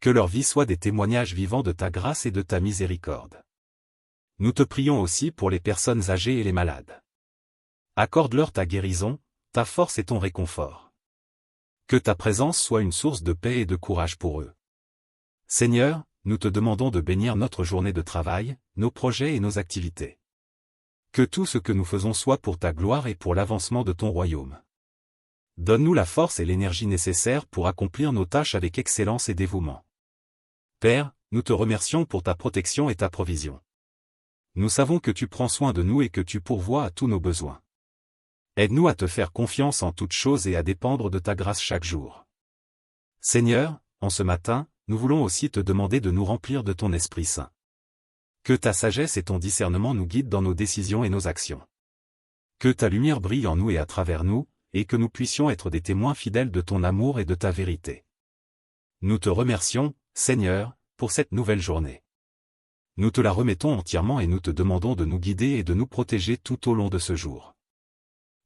Que leur vie soit des témoignages vivants de ta grâce et de ta miséricorde. Nous te prions aussi pour les personnes âgées et les malades. Accorde-leur ta guérison, ta force et ton réconfort. Que ta présence soit une source de paix et de courage pour eux. Seigneur, nous te demandons de bénir notre journée de travail, nos projets et nos activités. Que tout ce que nous faisons soit pour ta gloire et pour l'avancement de ton royaume. Donne-nous la force et l'énergie nécessaires pour accomplir nos tâches avec excellence et dévouement. Père, nous te remercions pour ta protection et ta provision. Nous savons que tu prends soin de nous et que tu pourvois à tous nos besoins. Aide-nous à te faire confiance en toutes choses et à dépendre de ta grâce chaque jour. Seigneur, en ce matin, nous voulons aussi te demander de nous remplir de ton Esprit Saint. Que ta sagesse et ton discernement nous guident dans nos décisions et nos actions. Que ta lumière brille en nous et à travers nous, et que nous puissions être des témoins fidèles de ton amour et de ta vérité. Nous te remercions, Seigneur, pour cette nouvelle journée. Nous te la remettons entièrement et nous te demandons de nous guider et de nous protéger tout au long de ce jour.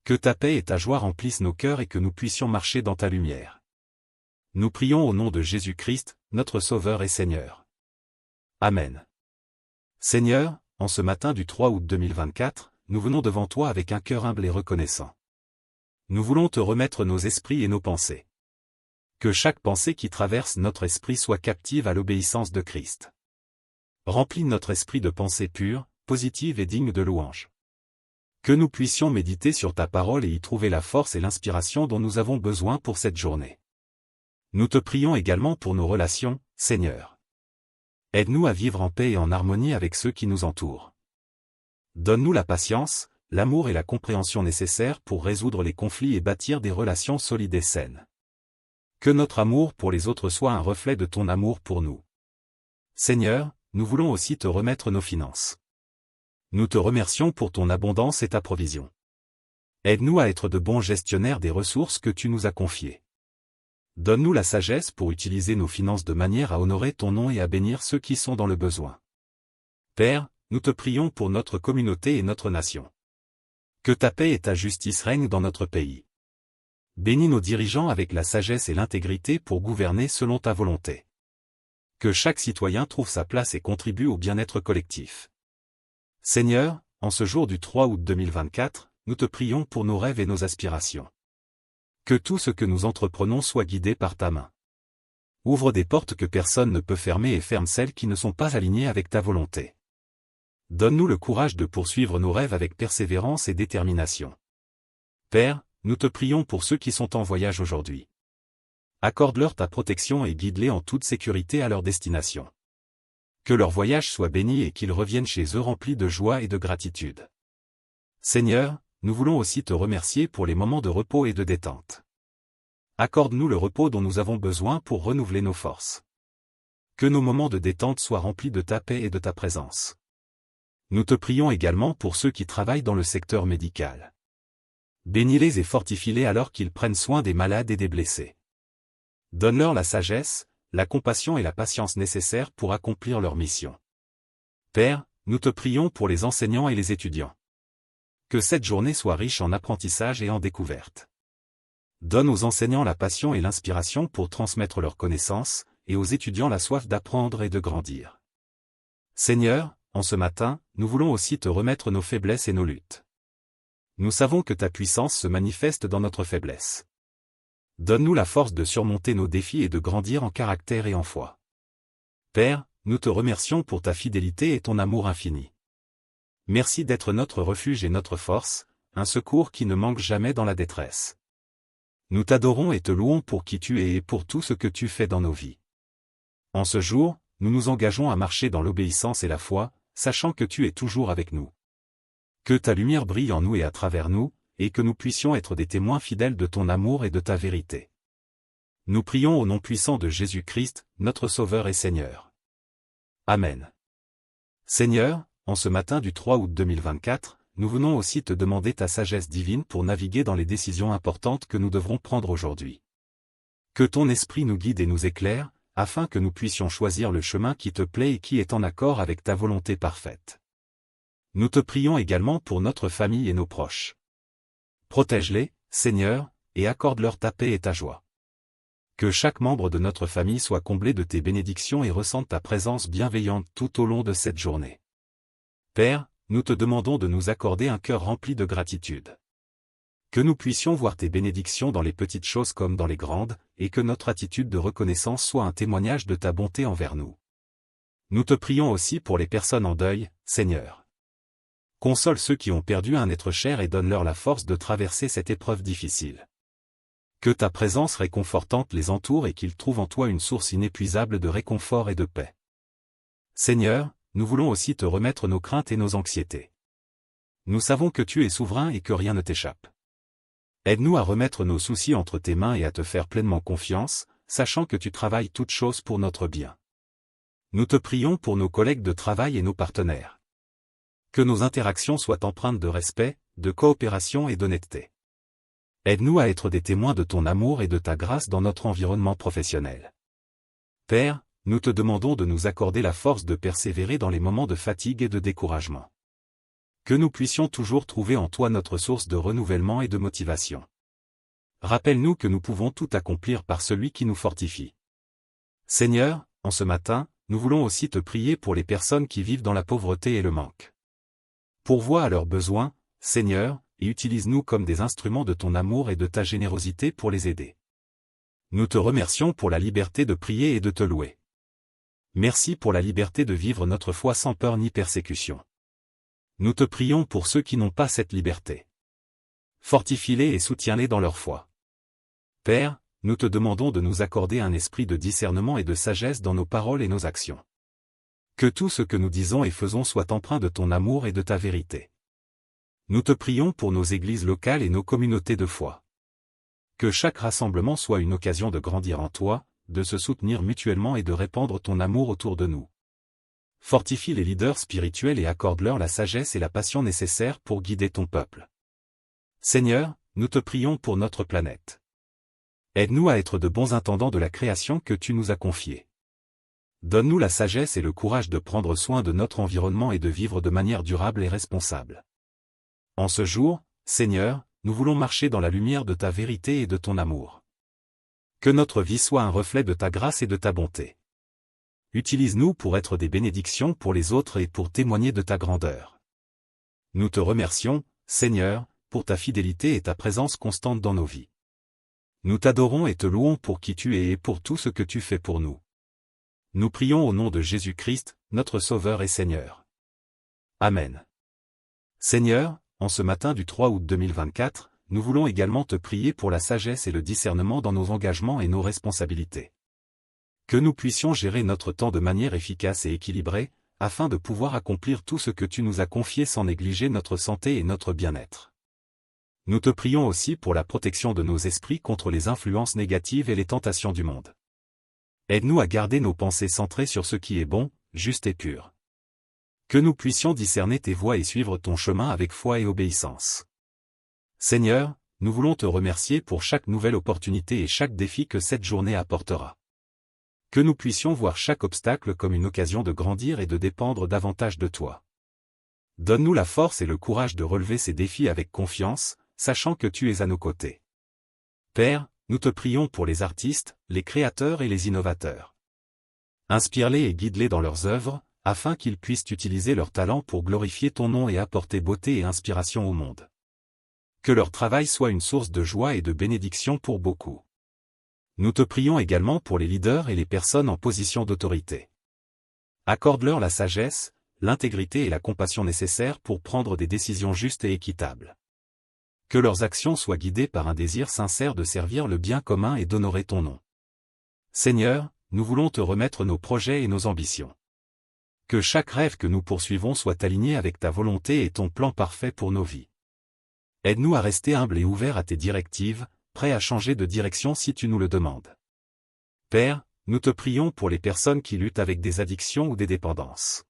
Que ta paix et ta joie remplissent nos cœurs et que nous puissions marcher dans ta lumière. Nous prions au nom de Jésus-Christ, notre Sauveur et Seigneur. Amen. Seigneur, en ce matin du 3 août 2024, nous venons devant toi avec un cœur humble et reconnaissant. Nous voulons te remettre nos esprits et nos pensées. Que chaque pensée qui traverse notre esprit soit captive à l'obéissance de Christ. Remplis notre esprit de pensées pures, positives et dignes de louange. Que nous puissions méditer sur ta parole et y trouver la force et l'inspiration dont nous avons besoin pour cette journée. Nous te prions également pour nos relations, Seigneur. Aide-nous à vivre en paix et en harmonie avec ceux qui nous entourent. Donne-nous la patience, l'amour et la compréhension nécessaires pour résoudre les conflits et bâtir des relations solides et saines. Que notre amour pour les autres soit un reflet de ton amour pour nous. Seigneur, nous voulons aussi te remettre nos finances. Nous te remercions pour ton abondance et ta provision. Aide-nous à être de bons gestionnaires des ressources que tu nous as confiées. Donne-nous la sagesse pour utiliser nos finances de manière à honorer ton nom et à bénir ceux qui sont dans le besoin. Père, nous te prions pour notre communauté et notre nation. Que ta paix et ta justice règnent dans notre pays. Bénis nos dirigeants avec la sagesse et l'intégrité pour gouverner selon ta volonté. Que chaque citoyen trouve sa place et contribue au bien-être collectif. Seigneur, en ce jour du 3 août 2024, nous te prions pour nos rêves et nos aspirations. Que tout ce que nous entreprenons soit guidé par ta main. Ouvre des portes que personne ne peut fermer et ferme celles qui ne sont pas alignées avec ta volonté. Donne-nous le courage de poursuivre nos rêves avec persévérance et détermination. Père, nous te prions pour ceux qui sont en voyage aujourd'hui. Accorde-leur ta protection et guide-les en toute sécurité à leur destination. Que leur voyage soit béni et qu'ils reviennent chez eux remplis de joie et de gratitude. Seigneur, nous voulons aussi te remercier pour les moments de repos et de détente. Accorde-nous le repos dont nous avons besoin pour renouveler nos forces. Que nos moments de détente soient remplis de ta paix et de ta présence. Nous te prions également pour ceux qui travaillent dans le secteur médical. Bénis-les et fortifie-les alors qu'ils prennent soin des malades et des blessés. Donne-leur la sagesse, la compassion et la patience nécessaires pour accomplir leur mission. Père, nous te prions pour les enseignants et les étudiants. Que cette journée soit riche en apprentissage et en découverte. Donne aux enseignants la passion et l'inspiration pour transmettre leurs connaissances, et aux étudiants la soif d'apprendre et de grandir. Seigneur, en ce matin, nous voulons aussi te remettre nos faiblesses et nos luttes. Nous savons que ta puissance se manifeste dans notre faiblesse. Donne-nous la force de surmonter nos défis et de grandir en caractère et en foi. Père, nous te remercions pour ta fidélité et ton amour infini. Merci d'être notre refuge et notre force, un secours qui ne manque jamais dans la détresse. Nous t'adorons et te louons pour qui tu es et pour tout ce que tu fais dans nos vies. En ce jour, nous nous engageons à marcher dans l'obéissance et la foi, sachant que tu es toujours avec nous. Que ta lumière brille en nous et à travers nous, et que nous puissions être des témoins fidèles de ton amour et de ta vérité. Nous prions au nom puissant de Jésus-Christ, notre Sauveur et Seigneur. Amen. Seigneur, en ce matin du 3 août 2024, nous venons aussi te demander ta sagesse divine pour naviguer dans les décisions importantes que nous devrons prendre aujourd'hui. Que ton esprit nous guide et nous éclaire, afin que nous puissions choisir le chemin qui te plaît et qui est en accord avec ta volonté parfaite. Nous te prions également pour notre famille et nos proches. Protège-les, Seigneur, et accorde-leur ta paix et ta joie. Que chaque membre de notre famille soit comblé de tes bénédictions et ressente ta présence bienveillante tout au long de cette journée. Père, nous te demandons de nous accorder un cœur rempli de gratitude. Que nous puissions voir tes bénédictions dans les petites choses comme dans les grandes, et que notre attitude de reconnaissance soit un témoignage de ta bonté envers nous. Nous te prions aussi pour les personnes en deuil, Seigneur. Console ceux qui ont perdu un être cher et donne-leur la force de traverser cette épreuve difficile. Que ta présence réconfortante les entoure et qu'ils trouvent en toi une source inépuisable de réconfort et de paix. Seigneur, nous voulons aussi te remettre nos craintes et nos anxiétés. Nous savons que tu es souverain et que rien ne t'échappe. Aide-nous à remettre nos soucis entre tes mains et à te faire pleinement confiance, sachant que tu travailles toutes choses pour notre bien. Nous te prions pour nos collègues de travail et nos partenaires. Que nos interactions soient empreintes de respect, de coopération et d'honnêteté. Aide-nous à être des témoins de ton amour et de ta grâce dans notre environnement professionnel. Père, nous te demandons de nous accorder la force de persévérer dans les moments de fatigue et de découragement. Que nous puissions toujours trouver en toi notre source de renouvellement et de motivation. Rappelle-nous que nous pouvons tout accomplir par celui qui nous fortifie. Seigneur, en ce matin, nous voulons aussi te prier pour les personnes qui vivent dans la pauvreté et le manque. Pourvois à leurs besoins, Seigneur, et utilise-nous comme des instruments de ton amour et de ta générosité pour les aider. Nous te remercions pour la liberté de prier et de te louer. Merci pour la liberté de vivre notre foi sans peur ni persécution. Nous te prions pour ceux qui n'ont pas cette liberté. Fortifie-les et soutiens-les dans leur foi. Père, nous te demandons de nous accorder un esprit de discernement et de sagesse dans nos paroles et nos actions. Que tout ce que nous disons et faisons soit empreint de ton amour et de ta vérité. Nous te prions pour nos églises locales et nos communautés de foi. Que chaque rassemblement soit une occasion de grandir en toi, de se soutenir mutuellement et de répandre ton amour autour de nous. Fortifie les leaders spirituels et accorde-leur la sagesse et la passion nécessaires pour guider ton peuple. Seigneur, nous te prions pour notre planète. Aide-nous à être de bons intendants de la création que tu nous as confiée. Donne-nous la sagesse et le courage de prendre soin de notre environnement et de vivre de manière durable et responsable. En ce jour, Seigneur, nous voulons marcher dans la lumière de ta vérité et de ton amour. Que notre vie soit un reflet de ta grâce et de ta bonté. Utilise-nous pour être des bénédictions pour les autres et pour témoigner de ta grandeur. Nous te remercions, Seigneur, pour ta fidélité et ta présence constante dans nos vies. Nous t'adorons et te louons pour qui tu es et pour tout ce que tu fais pour nous. Nous prions au nom de Jésus-Christ, notre Sauveur et Seigneur. Amen. Seigneur, en ce matin du 3 août 2024, nous voulons également te prier pour la sagesse et le discernement dans nos engagements et nos responsabilités. Que nous puissions gérer notre temps de manière efficace et équilibrée, afin de pouvoir accomplir tout ce que tu nous as confié sans négliger notre santé et notre bien-être. Nous te prions aussi pour la protection de nos esprits contre les influences négatives et les tentations du monde. Aide-nous à garder nos pensées centrées sur ce qui est bon, juste et pur. Que nous puissions discerner tes voies et suivre ton chemin avec foi et obéissance. Seigneur, nous voulons te remercier pour chaque nouvelle opportunité et chaque défi que cette journée apportera. Que nous puissions voir chaque obstacle comme une occasion de grandir et de dépendre davantage de toi. Donne-nous la force et le courage de relever ces défis avec confiance, sachant que tu es à nos côtés. Père, nous te prions pour les artistes, les créateurs et les innovateurs. Inspire-les et guide-les dans leurs œuvres, afin qu'ils puissent utiliser leur talent pour glorifier ton nom et apporter beauté et inspiration au monde. Que leur travail soit une source de joie et de bénédiction pour beaucoup. Nous te prions également pour les leaders et les personnes en position d'autorité. Accorde-leur la sagesse, l'intégrité et la compassion nécessaires pour prendre des décisions justes et équitables. Que leurs actions soient guidées par un désir sincère de servir le bien commun et d'honorer ton nom. Seigneur, nous voulons te remettre nos projets et nos ambitions. Que chaque rêve que nous poursuivons soit aligné avec ta volonté et ton plan parfait pour nos vies. Aide-nous à rester humbles et ouverts à tes directives, prêts à changer de direction si tu nous le demandes. Père, nous te prions pour les personnes qui luttent avec des addictions ou des dépendances.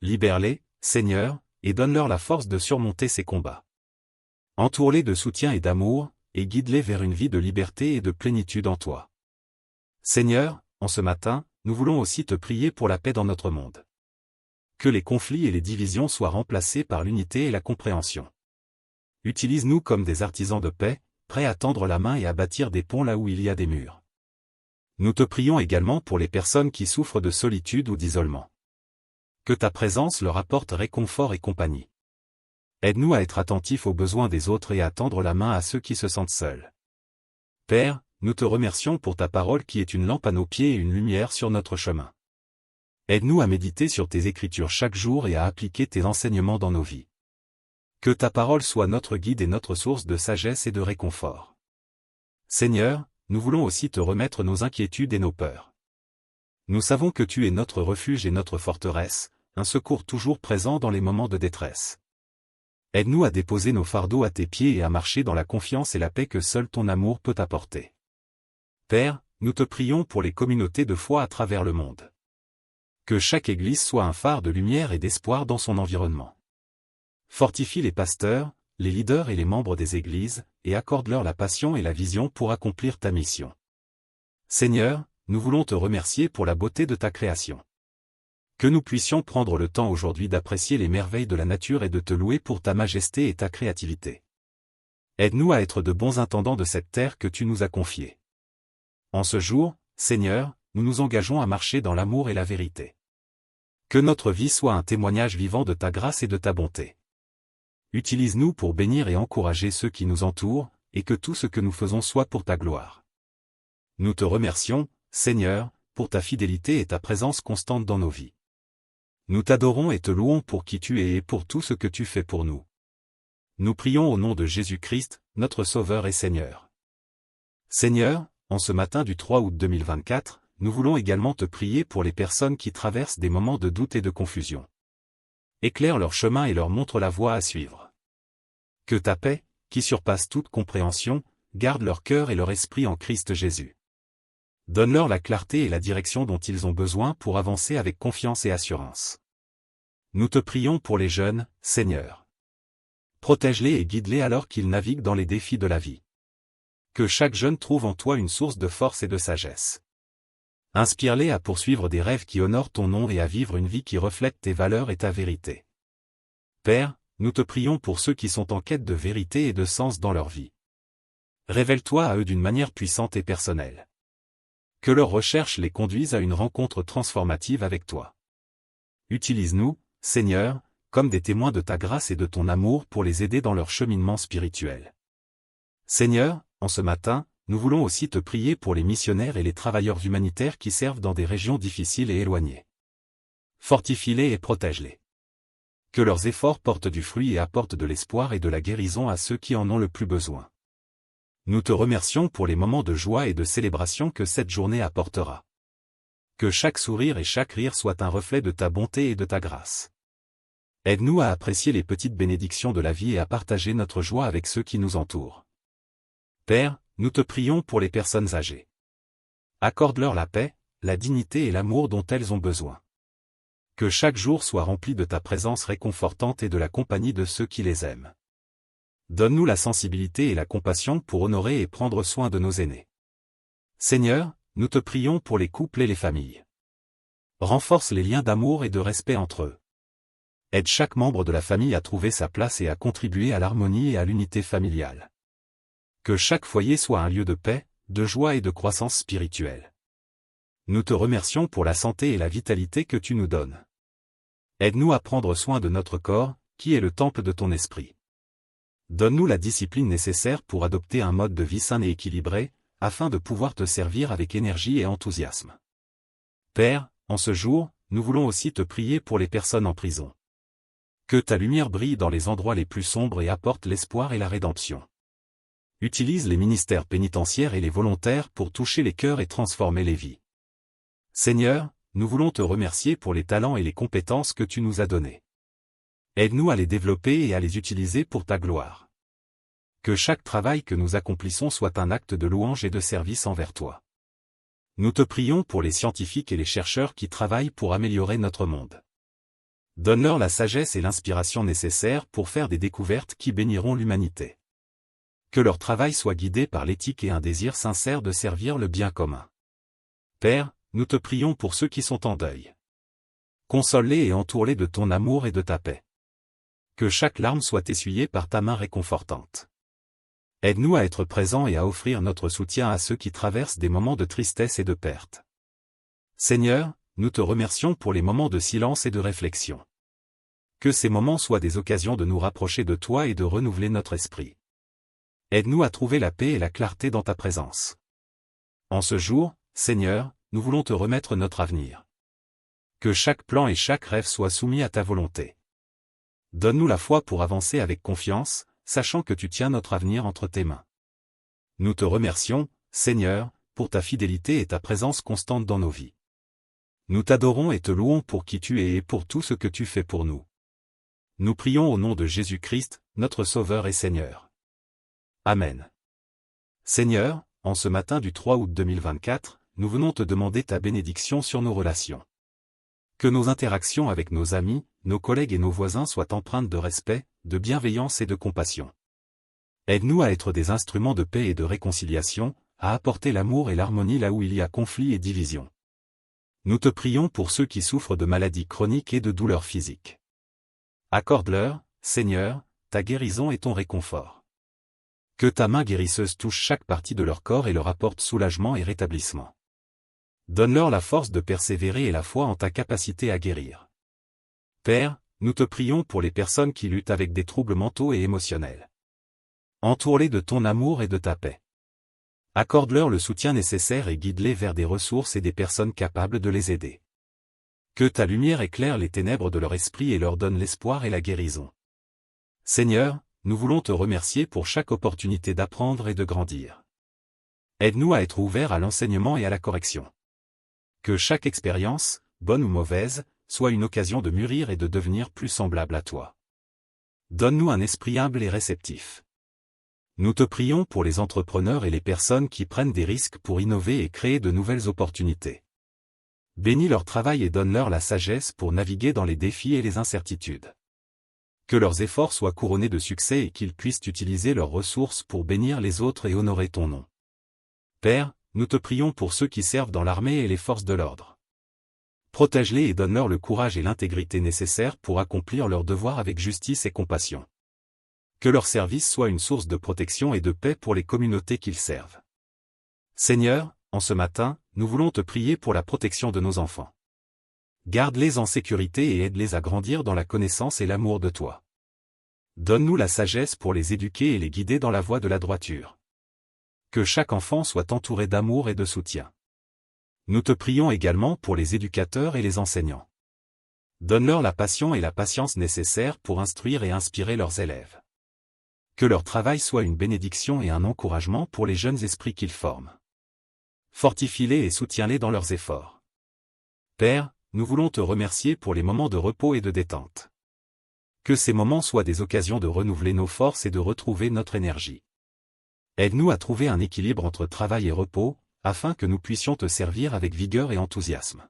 Libère-les, Seigneur, et donne-leur la force de surmonter ces combats. Entoure-les de soutien et d'amour, et guide-les vers une vie de liberté et de plénitude en toi. Seigneur, en ce matin, nous voulons aussi te prier pour la paix dans notre monde. Que les conflits et les divisions soient remplacés par l'unité et la compréhension. Utilise-nous comme des artisans de paix, prêts à tendre la main et à bâtir des ponts là où il y a des murs. Nous te prions également pour les personnes qui souffrent de solitude ou d'isolement. Que ta présence leur apporte réconfort et compagnie. Aide-nous à être attentifs aux besoins des autres et à tendre la main à ceux qui se sentent seuls. Père, nous te remercions pour ta parole qui est une lampe à nos pieds et une lumière sur notre chemin. Aide-nous à méditer sur tes écritures chaque jour et à appliquer tes enseignements dans nos vies. Que ta parole soit notre guide et notre source de sagesse et de réconfort. Seigneur, nous voulons aussi te remettre nos inquiétudes et nos peurs. Nous savons que tu es notre refuge et notre forteresse, un secours toujours présent dans les moments de détresse. Aide-nous à déposer nos fardeaux à tes pieds et à marcher dans la confiance et la paix que seul ton amour peut apporter. Père, nous te prions pour les communautés de foi à travers le monde. Que chaque église soit un phare de lumière et d'espoir dans son environnement. Fortifie les pasteurs, les leaders et les membres des églises, et accorde-leur la passion et la vision pour accomplir ta mission. Seigneur, nous voulons te remercier pour la beauté de ta création. Que nous puissions prendre le temps aujourd'hui d'apprécier les merveilles de la nature et de te louer pour ta majesté et ta créativité. Aide-nous à être de bons intendants de cette terre que tu nous as confiée. En ce jour, Seigneur, nous nous engageons à marcher dans l'amour et la vérité. Que notre vie soit un témoignage vivant de ta grâce et de ta bonté. Utilise-nous pour bénir et encourager ceux qui nous entourent, et que tout ce que nous faisons soit pour ta gloire. Nous te remercions, Seigneur, pour ta fidélité et ta présence constante dans nos vies. Nous t'adorons et te louons pour qui tu es et pour tout ce que tu fais pour nous. Nous prions au nom de Jésus-Christ, notre Sauveur et Seigneur. Seigneur, en ce matin du 3 août 2024, nous voulons également te prier pour les personnes qui traversent des moments de doute et de confusion. Éclaire leur chemin et leur montre la voie à suivre. Que ta paix, qui surpasse toute compréhension, garde leur cœur et leur esprit en Christ Jésus. Donne-leur la clarté et la direction dont ils ont besoin pour avancer avec confiance et assurance. Nous te prions pour les jeunes, Seigneur. Protège-les et guide-les alors qu'ils naviguent dans les défis de la vie. Que chaque jeune trouve en toi une source de force et de sagesse. Inspire-les à poursuivre des rêves qui honorent ton nom et à vivre une vie qui reflète tes valeurs et ta vérité. Père, nous te prions pour ceux qui sont en quête de vérité et de sens dans leur vie. Révèle-toi à eux d'une manière puissante et personnelle. Que leurs recherches les conduisent à une rencontre transformative avec toi. Utilise-nous, Seigneur, comme des témoins de ta grâce et de ton amour pour les aider dans leur cheminement spirituel. Seigneur, en ce matin, nous voulons aussi te prier pour les missionnaires et les travailleurs humanitaires qui servent dans des régions difficiles et éloignées. Fortifie-les et protège-les. Que leurs efforts portent du fruit et apportent de l'espoir et de la guérison à ceux qui en ont le plus besoin. Nous te remercions pour les moments de joie et de célébration que cette journée apportera. Que chaque sourire et chaque rire soient un reflet de ta bonté et de ta grâce. Aide-nous à apprécier les petites bénédictions de la vie et à partager notre joie avec ceux qui nous entourent. Père, nous te prions pour les personnes âgées. Accorde-leur la paix, la dignité et l'amour dont elles ont besoin. Que chaque jour soit rempli de ta présence réconfortante et de la compagnie de ceux qui les aiment. Donne-nous la sensibilité et la compassion pour honorer et prendre soin de nos aînés. Seigneur, nous te prions pour les couples et les familles. Renforce les liens d'amour et de respect entre eux. Aide chaque membre de la famille à trouver sa place et à contribuer à l'harmonie et à l'unité familiale. Que chaque foyer soit un lieu de paix, de joie et de croissance spirituelle. Nous te remercions pour la santé et la vitalité que tu nous donnes. Aide-nous à prendre soin de notre corps, qui est le temple de ton esprit. Donne-nous la discipline nécessaire pour adopter un mode de vie sain et équilibré, afin de pouvoir te servir avec énergie et enthousiasme. Père, en ce jour, nous voulons aussi te prier pour les personnes en prison. Que ta lumière brille dans les endroits les plus sombres et apporte l'espoir et la rédemption. Utilise les ministères pénitentiaires et les volontaires pour toucher les cœurs et transformer les vies. Seigneur, nous voulons te remercier pour les talents et les compétences que tu nous as donnés. Aide-nous à les développer et à les utiliser pour ta gloire. Que chaque travail que nous accomplissons soit un acte de louange et de service envers toi. Nous te prions pour les scientifiques et les chercheurs qui travaillent pour améliorer notre monde. Donne-leur la sagesse et l'inspiration nécessaires pour faire des découvertes qui béniront l'humanité. Que leur travail soit guidé par l'éthique et un désir sincère de servir le bien commun. Père, nous te prions pour ceux qui sont en deuil. Console-les et entoure-les de ton amour et de ta paix. Que chaque larme soit essuyée par ta main réconfortante. Aide-nous à être présents et à offrir notre soutien à ceux qui traversent des moments de tristesse et de perte. Seigneur, nous te remercions pour les moments de silence et de réflexion. Que ces moments soient des occasions de nous rapprocher de toi et de renouveler notre esprit. Aide-nous à trouver la paix et la clarté dans ta présence. En ce jour, Seigneur, nous voulons te remettre notre avenir. Que chaque plan et chaque rêve soient soumis à ta volonté. Donne-nous la foi pour avancer avec confiance, sachant que tu tiens notre avenir entre tes mains. Nous te remercions, Seigneur, pour ta fidélité et ta présence constante dans nos vies. Nous t'adorons et te louons pour qui tu es et pour tout ce que tu fais pour nous. Nous prions au nom de Jésus-Christ, notre Sauveur et Seigneur. Amen. Seigneur, en ce matin du 3 août 2024, nous venons te demander ta bénédiction sur nos relations. Que nos interactions avec nos amis, nos collègues et nos voisins soient empreintes de respect, de bienveillance et de compassion. Aide-nous à être des instruments de paix et de réconciliation, à apporter l'amour et l'harmonie là où il y a conflit et division. Nous te prions pour ceux qui souffrent de maladies chroniques et de douleurs physiques. Accorde-leur, Seigneur, ta guérison et ton réconfort. Que ta main guérisseuse touche chaque partie de leur corps et leur apporte soulagement et rétablissement. Donne-leur la force de persévérer et la foi en ta capacité à guérir. Père, nous te prions pour les personnes qui luttent avec des troubles mentaux et émotionnels. Entoure-les de ton amour et de ta paix. Accorde-leur le soutien nécessaire et guide-les vers des ressources et des personnes capables de les aider. Que ta lumière éclaire les ténèbres de leur esprit et leur donne l'espoir et la guérison. Seigneur, nous voulons te remercier pour chaque opportunité d'apprendre et de grandir. Aide-nous à être ouverts à l'enseignement et à la correction. Que chaque expérience, bonne ou mauvaise, soit une occasion de mûrir et de devenir plus semblable à toi. Donne-nous un esprit humble et réceptif. Nous te prions pour les entrepreneurs et les personnes qui prennent des risques pour innover et créer de nouvelles opportunités. Bénis leur travail et donne-leur la sagesse pour naviguer dans les défis et les incertitudes. Que leurs efforts soient couronnés de succès et qu'ils puissent utiliser leurs ressources pour bénir les autres et honorer ton nom. Père, nous te prions pour ceux qui servent dans l'armée et les forces de l'ordre. Protège-les et donne-leur le courage et l'intégrité nécessaires pour accomplir leurs devoirs avec justice et compassion. Que leur service soit une source de protection et de paix pour les communautés qu'ils servent. Seigneur, en ce matin, nous voulons te prier pour la protection de nos enfants. Garde-les en sécurité et aide-les à grandir dans la connaissance et l'amour de toi. Donne-nous la sagesse pour les éduquer et les guider dans la voie de la droiture. Que chaque enfant soit entouré d'amour et de soutien. Nous te prions également pour les éducateurs et les enseignants. Donne-leur la passion et la patience nécessaires pour instruire et inspirer leurs élèves. Que leur travail soit une bénédiction et un encouragement pour les jeunes esprits qu'ils forment. Fortifie-les et soutiens-les dans leurs efforts. Père, nous voulons te remercier pour les moments de repos et de détente. Que ces moments soient des occasions de renouveler nos forces et de retrouver notre énergie. Aide-nous à trouver un équilibre entre travail et repos, afin que nous puissions te servir avec vigueur et enthousiasme.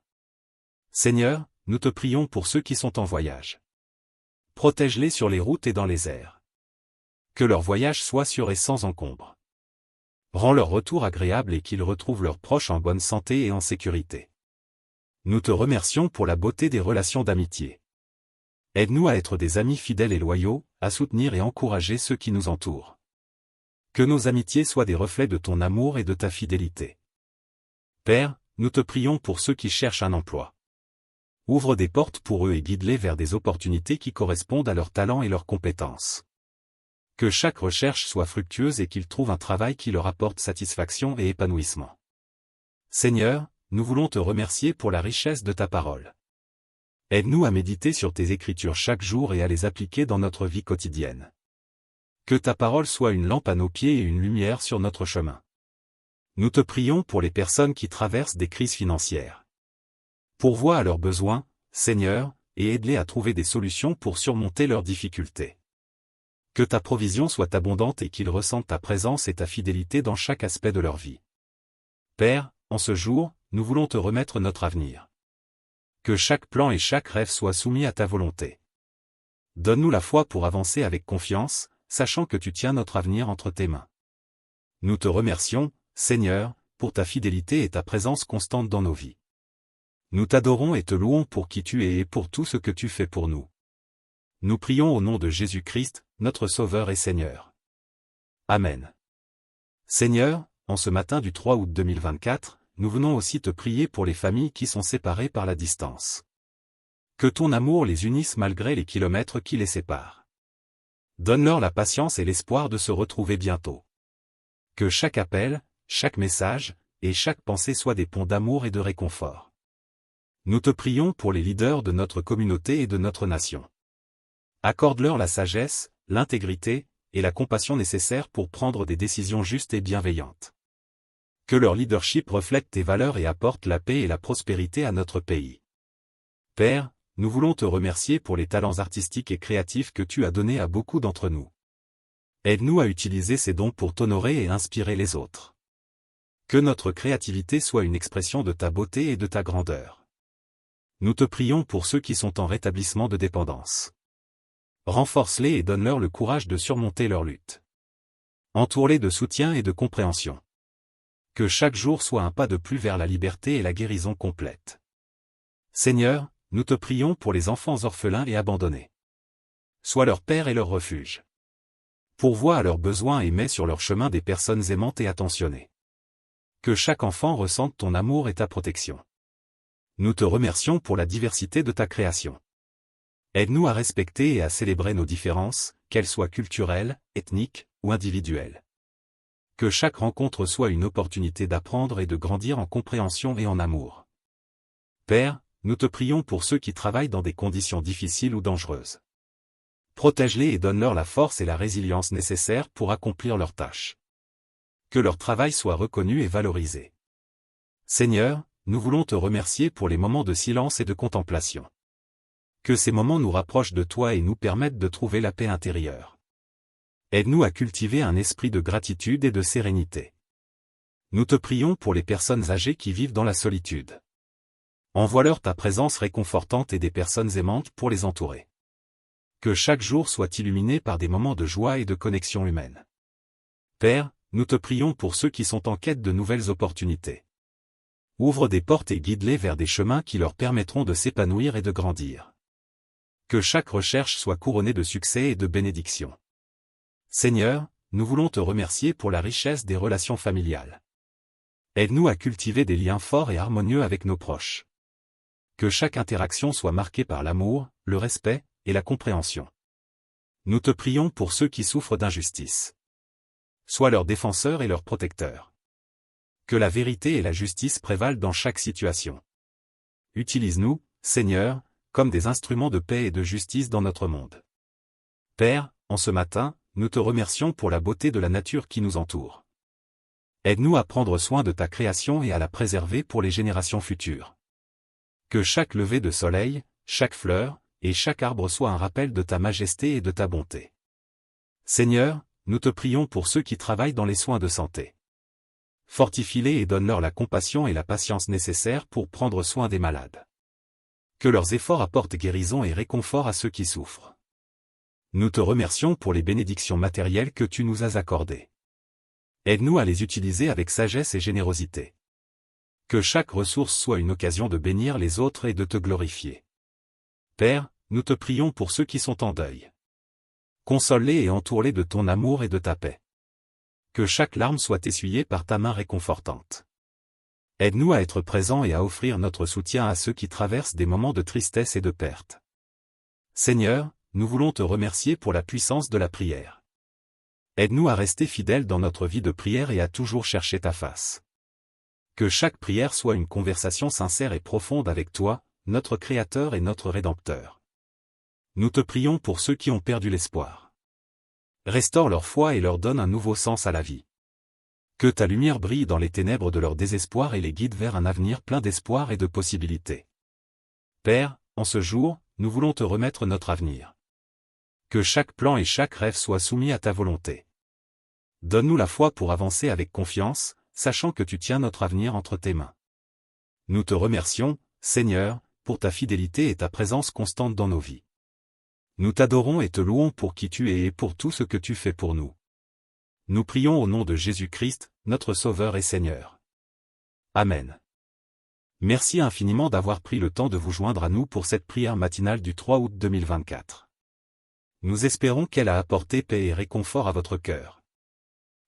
Seigneur, nous te prions pour ceux qui sont en voyage. Protège-les sur les routes et dans les airs. Que leur voyage soit sûr et sans encombre. Rends leur retour agréable et qu'ils retrouvent leurs proches en bonne santé et en sécurité. Nous te remercions pour la beauté des relations d'amitié. Aide-nous à être des amis fidèles et loyaux, à soutenir et encourager ceux qui nous entourent. Que nos amitiés soient des reflets de ton amour et de ta fidélité. Père, nous te prions pour ceux qui cherchent un emploi. Ouvre des portes pour eux et guide-les vers des opportunités qui correspondent à leurs talents et leurs compétences. Que chaque recherche soit fructueuse et qu'ils trouvent un travail qui leur apporte satisfaction et épanouissement. Seigneur, nous voulons te remercier pour la richesse de ta parole. Aide-nous à méditer sur tes écritures chaque jour et à les appliquer dans notre vie quotidienne. Que ta parole soit une lampe à nos pieds et une lumière sur notre chemin. Nous te prions pour les personnes qui traversent des crises financières. Pourvois à leurs besoins, Seigneur, et aide-les à trouver des solutions pour surmonter leurs difficultés. Que ta provision soit abondante et qu'ils ressentent ta présence et ta fidélité dans chaque aspect de leur vie. Père, en ce jour, nous voulons te remettre notre avenir. Que chaque plan et chaque rêve soient soumis à ta volonté. Donne-nous la foi pour avancer avec confiance, sachant que tu tiens notre avenir entre tes mains. Nous te remercions, Seigneur, pour ta fidélité et ta présence constante dans nos vies. Nous t'adorons et te louons pour qui tu es et pour tout ce que tu fais pour nous. Nous prions au nom de Jésus-Christ, notre Sauveur et Seigneur. Amen. Seigneur, en ce matin du 3 août 2024, nous venons aussi te prier pour les familles qui sont séparées par la distance. Que ton amour les unisse malgré les kilomètres qui les séparent. Donne-leur la patience et l'espoir de se retrouver bientôt. Que chaque appel, chaque message, et chaque pensée soient des ponts d'amour et de réconfort. Nous te prions pour les leaders de notre communauté et de notre nation. Accorde-leur la sagesse, l'intégrité, et la compassion nécessaires pour prendre des décisions justes et bienveillantes. Que leur leadership reflète tes valeurs et apporte la paix et la prospérité à notre pays. Père, nous voulons te remercier pour les talents artistiques et créatifs que tu as donnés à beaucoup d'entre nous. Aide-nous à utiliser ces dons pour t'honorer et inspirer les autres. Que notre créativité soit une expression de ta beauté et de ta grandeur. Nous te prions pour ceux qui sont en rétablissement de dépendance. Renforce-les et donne-leur le courage de surmonter leur lutte. Entoure-les de soutien et de compréhension. Que chaque jour soit un pas de plus vers la liberté et la guérison complète. Seigneur, nous te prions pour les enfants orphelins et abandonnés. Sois leur père et leur refuge. Pourvois à leurs besoins et mets sur leur chemin des personnes aimantes et attentionnées. Que chaque enfant ressente ton amour et ta protection. Nous te remercions pour la diversité de ta création. Aide-nous à respecter et à célébrer nos différences, qu'elles soient culturelles, ethniques ou individuelles. Que chaque rencontre soit une opportunité d'apprendre et de grandir en compréhension et en amour. Père, nous te prions pour ceux qui travaillent dans des conditions difficiles ou dangereuses. Protège-les et donne-leur la force et la résilience nécessaires pour accomplir leurs tâches. Que leur travail soit reconnu et valorisé. Seigneur, nous voulons te remercier pour les moments de silence et de contemplation. Que ces moments nous rapprochent de toi et nous permettent de trouver la paix intérieure. Aide-nous à cultiver un esprit de gratitude et de sérénité. Nous te prions pour les personnes âgées qui vivent dans la solitude. Envoie-leur ta présence réconfortante et des personnes aimantes pour les entourer. Que chaque jour soit illuminé par des moments de joie et de connexion humaine. Père, nous te prions pour ceux qui sont en quête de nouvelles opportunités. Ouvre des portes et guide-les vers des chemins qui leur permettront de s'épanouir et de grandir. Que chaque recherche soit couronnée de succès et de bénédictions. Seigneur, nous voulons te remercier pour la richesse des relations familiales. Aide-nous à cultiver des liens forts et harmonieux avec nos proches. Que chaque interaction soit marquée par l'amour, le respect et la compréhension. Nous te prions pour ceux qui souffrent d'injustice. Sois leur défenseur et leur protecteur. Que la vérité et la justice prévalent dans chaque situation. Utilise-nous, Seigneur, comme des instruments de paix et de justice dans notre monde. Père, en ce matin, nous te remercions pour la beauté de la nature qui nous entoure. Aide-nous à prendre soin de ta création et à la préserver pour les générations futures. Que chaque lever de soleil, chaque fleur, et chaque arbre soit un rappel de ta majesté et de ta bonté. Seigneur, nous te prions pour ceux qui travaillent dans les soins de santé. Fortifie-les et donne-leur la compassion et la patience nécessaires pour prendre soin des malades. Que leurs efforts apportent guérison et réconfort à ceux qui souffrent. Nous te remercions pour les bénédictions matérielles que tu nous as accordées. Aide-nous à les utiliser avec sagesse et générosité. Que chaque ressource soit une occasion de bénir les autres et de te glorifier. Père, nous te prions pour ceux qui sont en deuil. Console-les et entoure-les de ton amour et de ta paix. Que chaque larme soit essuyée par ta main réconfortante. Aide-nous à être présents et à offrir notre soutien à ceux qui traversent des moments de tristesse et de perte. Seigneur, nous voulons te remercier pour la puissance de la prière. Aide-nous à rester fidèles dans notre vie de prière et à toujours chercher ta face. Que chaque prière soit une conversation sincère et profonde avec toi, notre Créateur et notre Rédempteur. Nous te prions pour ceux qui ont perdu l'espoir. Restaure leur foi et leur donne un nouveau sens à la vie. Que ta lumière brille dans les ténèbres de leur désespoir et les guide vers un avenir plein d'espoir et de possibilités. Père, en ce jour, nous voulons te remettre notre avenir. Que chaque plan et chaque rêve soient soumis à ta volonté. Donne-nous la foi pour avancer avec confiance, sachant que tu tiens notre avenir entre tes mains. Nous te remercions, Seigneur, pour ta fidélité et ta présence constante dans nos vies. Nous t'adorons et te louons pour qui tu es et pour tout ce que tu fais pour nous. Nous prions au nom de Jésus-Christ, notre Sauveur et Seigneur. Amen. Merci infiniment d'avoir pris le temps de vous joindre à nous pour cette prière matinale du 3 août 2024. Nous espérons qu'elle a apporté paix et réconfort à votre cœur.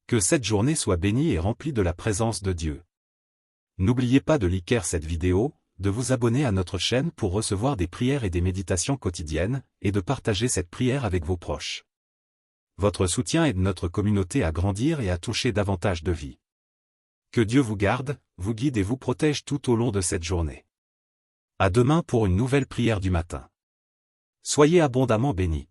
Que cette journée soit bénie et remplie de la présence de Dieu. N'oubliez pas de liker cette vidéo, de vous abonner à notre chaîne pour recevoir des prières et des méditations quotidiennes, et de partager cette prière avec vos proches. Votre soutien aide notre communauté à grandir et à toucher davantage de vies. Que Dieu vous garde, vous guide et vous protège tout au long de cette journée. À demain pour une nouvelle prière du matin. Soyez abondamment bénis.